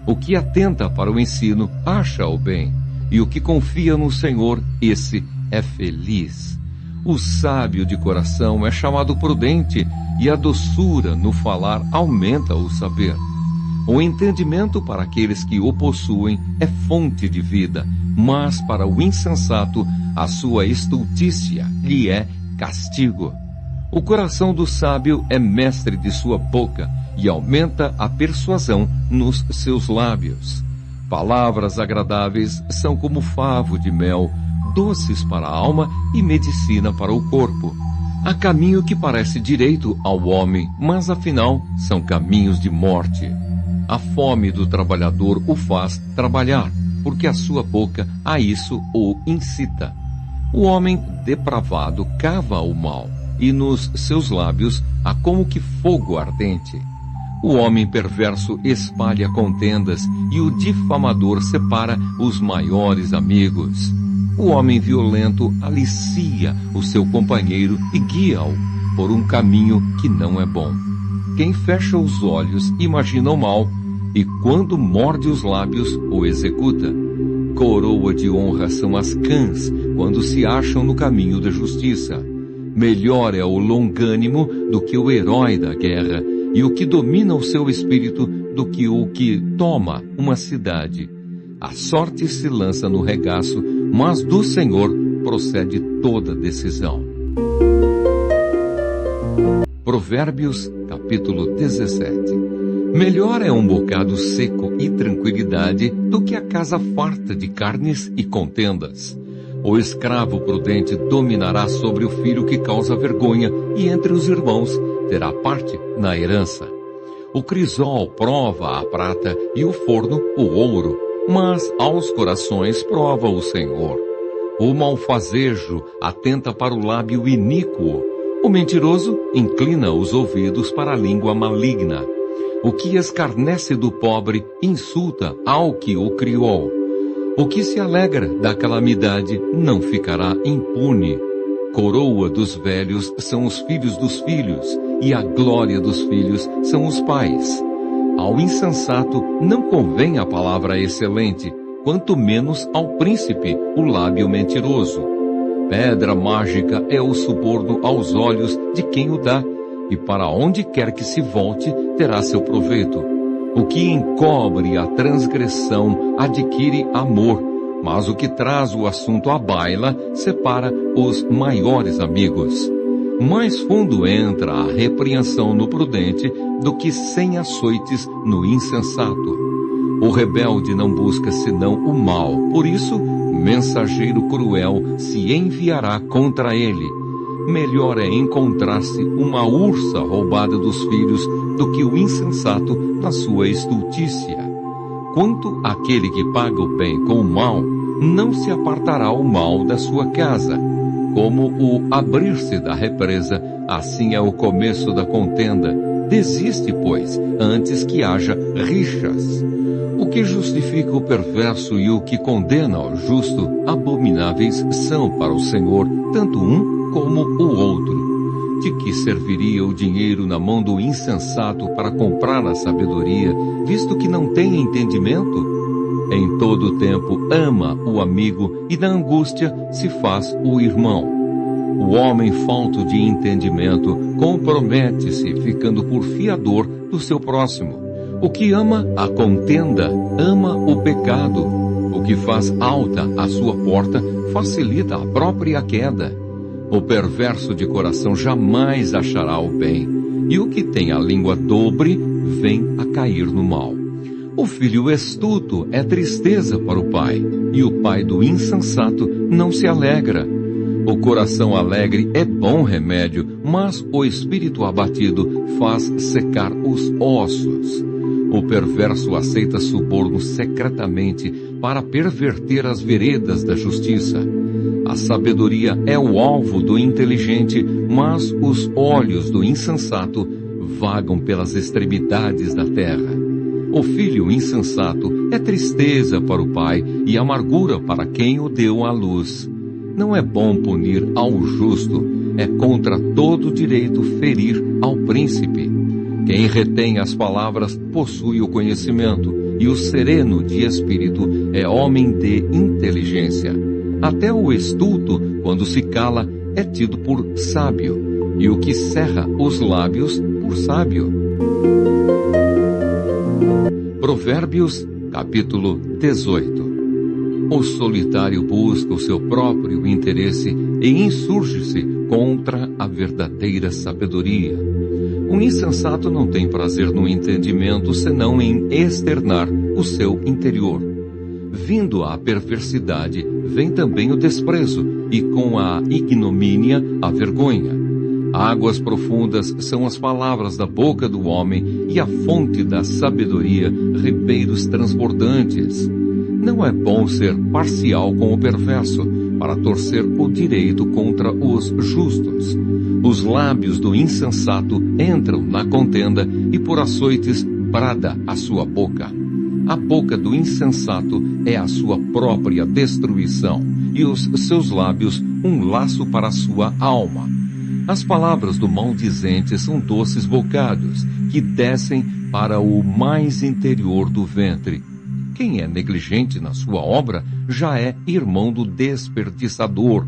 O que atenta para o ensino acha o bem, e o que confia no Senhor, esse é feliz. O sábio de coração é chamado prudente, e a doçura no falar aumenta o saber. O entendimento para aqueles que o possuem é fonte de vida, mas para o insensato a sua estultícia lhe é castigo. O coração do sábio é mestre de sua boca e aumenta a persuasão nos seus lábios. Palavras agradáveis são como favo de mel, doces para a alma e medicina para o corpo. Há caminho que parece direito ao homem, mas afinal são caminhos de morte. A fome do trabalhador o faz trabalhar, porque a sua boca a isso o incita. O homem depravado cava o mal, e nos seus lábios há como que fogo ardente. O homem perverso espalha contendas, e o difamador separa os maiores amigos. O homem violento alicia o seu companheiro e guia-o por um caminho que não é bom. Quem fecha os olhos imagina o mal, e quando morde os lábios, o executa. Coroa de honra são as cãs, quando se acham no caminho da justiça. Melhor é o longânimo do que o herói da guerra, e o que domina o seu espírito do que o que toma uma cidade. A sorte se lança no regaço, mas do Senhor procede toda decisão. Provérbios, capítulo 17. Melhor é um bocado seco e tranquilidade do que a casa farta de carnes e contendas. O escravo prudente dominará sobre o filho que causa vergonha, e entre os irmãos terá parte na herança. O crisol prova a prata e o forno o ouro, mas aos corações prova o Senhor. O malfazejo atenta para o lábio iníquo. O mentiroso inclina os ouvidos para a língua maligna. O que escarnece do pobre insulta ao que o criou. O que se alegra da calamidade não ficará impune. Coroa dos velhos são os filhos dos filhos, e a glória dos filhos são os pais. Ao insensato não convém a palavra excelente, quanto menos ao príncipe o lábio mentiroso. Pedra mágica é o suborno aos olhos de quem o dá, e para onde quer que se volte terá seu proveito. O que encobre a transgressão adquire amor, mas o que traz o assunto à baila separa os maiores amigos. Mais fundo entra a repreensão no prudente do que 100 açoites no insensato. O rebelde não busca senão o mal, por isso, mensageiro cruel se enviará contra ele. Melhor é encontrar-se uma ursa roubada dos filhos do que o insensato na sua estultícia. Quanto àquele que paga o bem com o mal, não se apartará o mal da sua casa. Como o abrir-se da represa, assim é o começo da contenda. Desiste, pois, antes que haja rixas. O que justifica o perverso e o que condena o justo, abomináveis são para o Senhor, tanto um como o outro. De que serviria o dinheiro na mão do insensato para comprar a sabedoria, visto que não tem entendimento? Em todo o tempo ama o amigo e na angústia se faz o irmão. O homem falto de entendimento compromete-se ficando por fiador do seu próximo. O que ama a contenda, ama o pecado. O que faz alta a sua porta, facilita a própria queda. O perverso de coração jamais achará o bem, e o que tem a língua dobre, vem a cair no mal. O filho astuto é tristeza para o pai, e o pai do insensato não se alegra. O coração alegre é bom remédio, mas o espírito abatido faz secar os ossos. O perverso aceita suborno secretamente para perverter as veredas da justiça. A sabedoria é o alvo do inteligente, mas os olhos do insensato vagam pelas extremidades da terra. O filho insensato é tristeza para o pai e amargura para quem o deu à luz. Não é bom punir ao justo, é contra todo direito ferir ao príncipe. Quem retém as palavras possui o conhecimento, e o sereno de espírito é homem de inteligência. Até o estulto, quando se cala, é tido por sábio, e o que cerra os lábios por sábio. Provérbios, capítulo 18. O solitário busca o seu próprio interesse e insurge-se contra a verdadeira sabedoria. O insensato não tem prazer no entendimento, senão em externar o seu interior. Vindo a perversidade, vem também o desprezo, e com a ignomínia, a vergonha. Águas profundas são as palavras da boca do homem, e a fonte da sabedoria, ribeiros transbordantes. Não é bom ser parcial com o perverso, para torcer o direito contra os justos. Os lábios do insensato entram na contenda, e por açoites brada a sua boca. A boca do insensato é a sua própria destruição, e os seus lábios um laço para a sua alma. As palavras do maldizente são doces bocados, que descem para o mais interior do ventre. Quem é negligente na sua obra já é irmão do desperdiçador.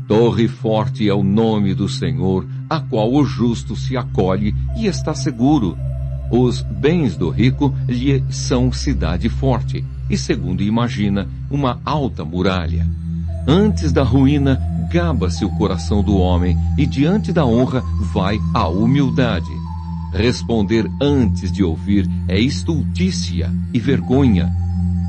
Torre forte é o nome do Senhor, a qual o justo se acolhe e está seguro. Os bens do rico lhe são cidade forte, e segundo imagina, uma alta muralha. Antes da ruína, gaba-se o coração do homem, e diante da honra vai a humildade. Responder antes de ouvir é estultícia e vergonha.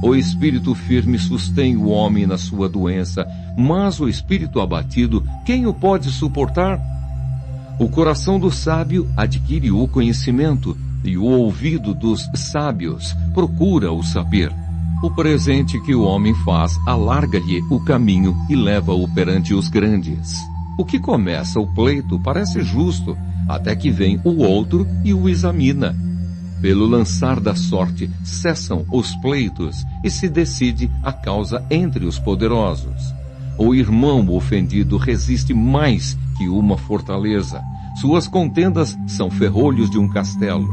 O espírito firme sustém o homem na sua doença, mas o espírito abatido, quem o pode suportar? O coração do sábio adquire o conhecimento, e o ouvido dos sábios procura o saber. O presente que o homem faz alarga-lhe o caminho e leva-o perante os grandes. O que começa o pleito parece justo, até que vem o outro e o examina. Pelo lançar da sorte cessam os pleitos e se decide a causa entre os poderosos. O irmão ofendido resiste mais que uma fortaleza. Suas contendas são ferrolhos de um castelo.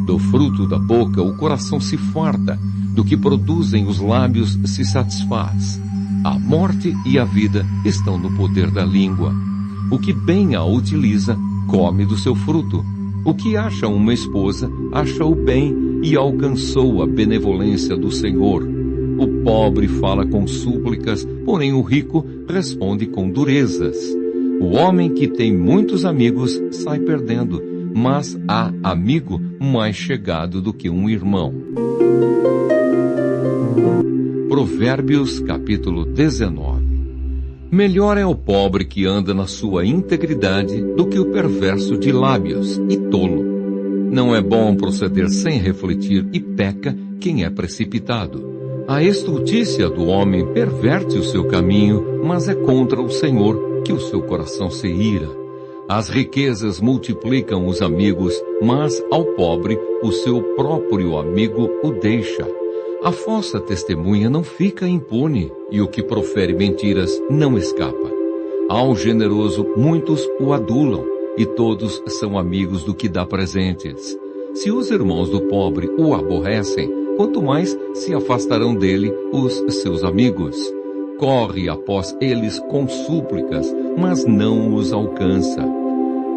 Do fruto da boca o coração se farta, do que produzem os lábios se satisfaz. A morte e a vida estão no poder da língua. O que bem a utiliza, come do seu fruto. O que acha uma esposa, acha o bem e alcançou a benevolência do Senhor. O pobre fala com súplicas, porém o rico responde com durezas. O homem que tem muitos amigos sai perdendo, mas há amigo mais chegado do que um irmão. Provérbios, capítulo 19. Melhor é o pobre que anda na sua integridade do que o perverso de lábios e tolo. Não é bom proceder sem refletir e peca quem é precipitado. A estultícia do homem perverte o seu caminho, mas é contra o Senhor que o seu coração se ira. As riquezas multiplicam os amigos, mas ao pobre o seu próprio amigo o deixa. A falsa testemunha não fica impune, e o que profere mentiras não escapa. Ao generoso muitos o adulam, e todos são amigos do que dá presentes. Se os irmãos do pobre o aborrecem, quanto mais se afastarão dele os seus amigos. Corre após eles com súplicas, mas não os alcança.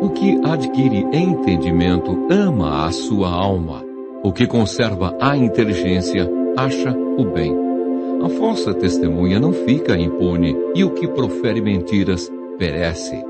O que adquire entendimento ama a sua alma. O que conserva a inteligência acha o bem. A falsa testemunha não fica impune, e o que profere mentiras perece.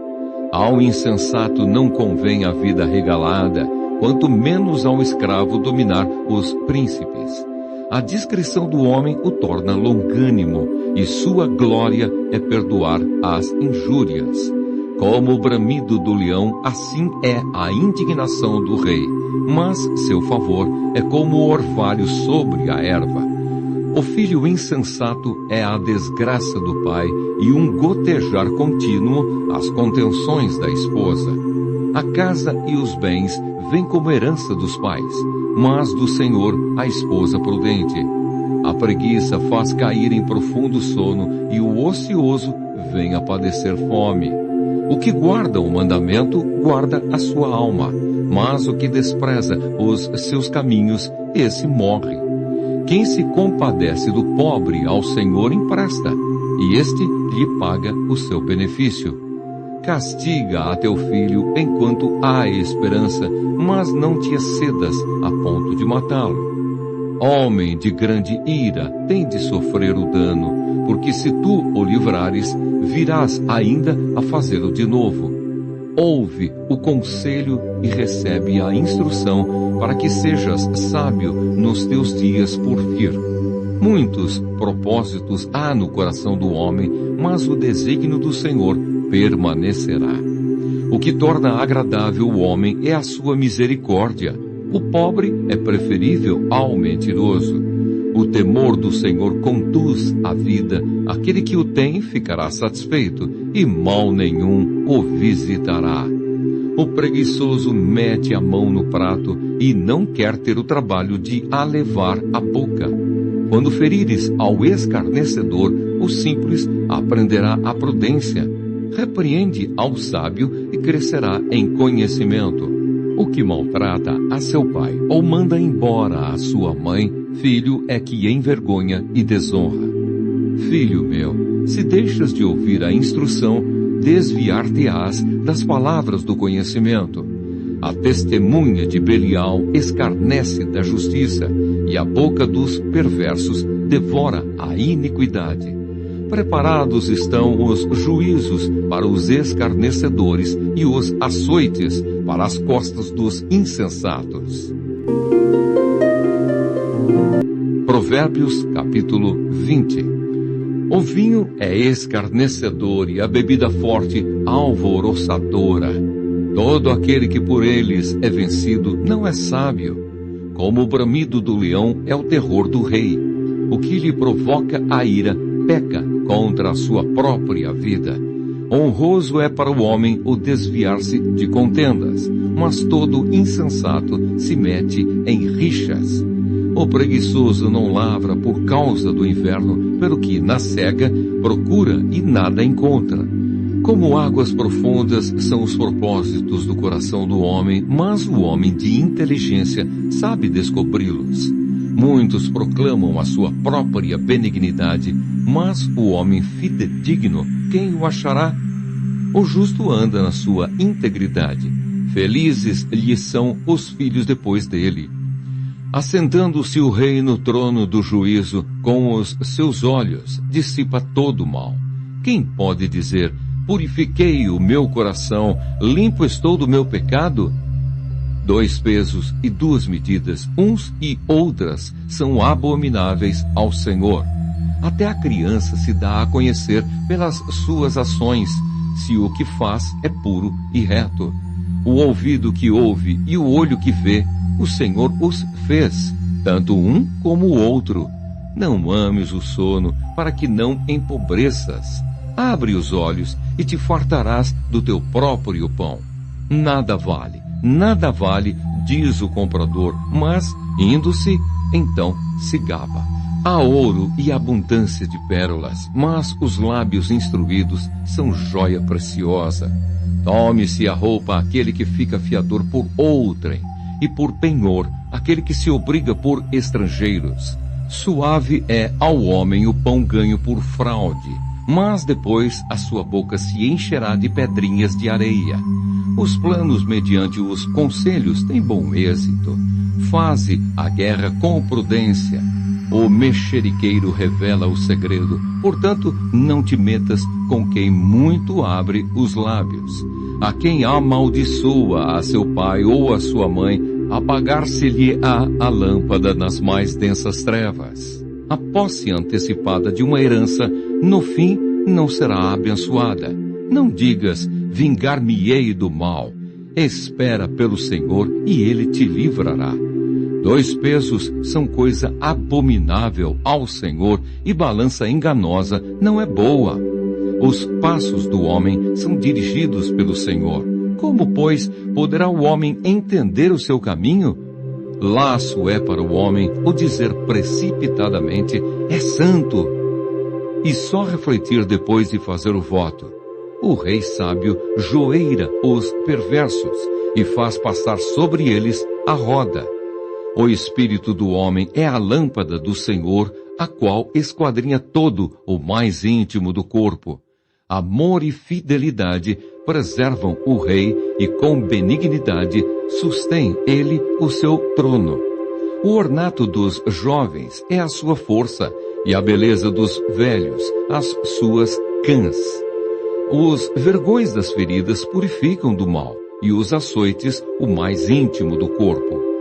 Ao insensato não convém a vida regalada, quanto menos ao escravo dominar os príncipes. A discrição do homem o torna longânimo, e sua glória é perdoar as injúrias. Como o bramido do leão, assim é a indignação do rei, mas seu favor é como o orvalho sobre a erva. O filho insensato é a desgraça do pai, e um gotejar contínuo as contenções da esposa. A casa e os bens vêm como herança dos pais, mas do Senhor a esposa prudente. A preguiça faz cair em profundo sono, e o ocioso vem a padecer fome. O que guarda o mandamento, guarda a sua alma, mas o que despreza os seus caminhos, esse morre. Quem se compadece do pobre ao Senhor empresta, e este lhe paga o seu benefício. Castiga a teu filho enquanto há esperança, mas não te excedas a ponto de matá-lo. Homem de grande ira tem de sofrer o dano, porque se tu o livrares, virás ainda a fazê-lo de novo. Ouve o conselho e recebe a instrução, para que sejas sábio nos teus dias por vir. Muitos propósitos há no coração do homem, mas o desígnio do Senhor permanecerá. O que torna agradável o homem é a sua misericórdia. O pobre é preferível ao mentiroso. O temor do Senhor conduz à vida. Aquele que o tem ficará satisfeito, e mal nenhum o visitará. O preguiçoso mete a mão no prato e não quer ter o trabalho de a levar à boca. Quando ferires ao escarnecedor, o simples aprenderá a prudência. Repreende ao sábio e crescerá em conhecimento. O que maltrata a seu pai ou manda embora a sua mãe, filho é que envergonha e desonra. Filho meu, se deixas de ouvir a instrução, desviar-te-ás das palavras do conhecimento. A testemunha de Belial escarnece da justiça, e a boca dos perversos devora a iniquidade. Preparados estão os juízos para os escarnecedores e os açoites para as costas dos insensatos. Provérbios capítulo 20. O vinho é escarnecedor e a bebida forte alvoroçadora. Todo aquele que por eles é vencido não é sábio. Como o bramido do leão é o terror do rei. O que lhe provoca a ira peca contra a sua própria vida. Honroso é para o homem o desviar-se de contendas, mas todo insensato se mete em rixas. O preguiçoso não lavra por causa do inverno, pelo que na cega procura e nada encontra. Como águas profundas são os propósitos do coração do homem, mas o homem de inteligência sabe descobri-los. Muitos proclamam a sua própria benignidade, mas o homem fidedigno, quem o achará? O justo anda na sua integridade. Felizes lhe são os filhos depois dele. Assentando-se o rei no trono do juízo, com os seus olhos dissipa todo o mal. Quem pode dizer, purifiquei o meu coração, limpo estou do meu pecado? 2 pesos e 2 medidas, uns e outras, são abomináveis ao Senhor. Até a criança se dá a conhecer pelas suas ações, se o que faz é puro e reto. O ouvido que ouve e o olho que vê, o Senhor os fez, tanto um como o outro. Não ames o sono, para que não empobreças. Abre os olhos e te fartarás do teu próprio pão. Nada vale, diz o comprador, mas, indo-se, então se gaba. Há ouro e abundância de pérolas, mas os lábios instruídos são joia preciosa. Tome-se a roupa aquele que fica fiador por outrem, e por penhor aquele que se obriga por estrangeiros. Suave é ao homem o pão ganho por fraude, mas depois a sua boca se encherá de pedrinhas de areia. Os planos mediante os conselhos têm bom êxito. Faze a guerra com prudência. O mexeriqueiro revela o segredo, portanto, não te metas com quem muito abre os lábios. A quem amaldiçoa a seu pai ou a sua mãe, apagar-se-lhe-á a lâmpada nas mais densas trevas. A posse antecipada de uma herança, no fim, não será abençoada. Não digas, vingar-me-ei do mal. Espera pelo Senhor e Ele te livrará. 2 pesos são coisa abominável ao Senhor, e balança enganosa não é boa. Os passos do homem são dirigidos pelo Senhor. Como, pois, poderá o homem entender o seu caminho? Laço é para o homem o dizer precipitadamente, é santo, e só refletir depois de fazer o voto. O rei sábio joeira os perversos, e faz passar sobre eles a roda. O espírito do homem é a lâmpada do Senhor, a qual esquadrinha todo o mais íntimo do corpo. Amor e fidelidade preservam o rei, e com benignidade sustém ele o seu trono. O ornato dos jovens é a sua força, e a beleza dos velhos as suas cãs. Os vergões das feridas purificam do mal, e os açoites o mais íntimo do corpo.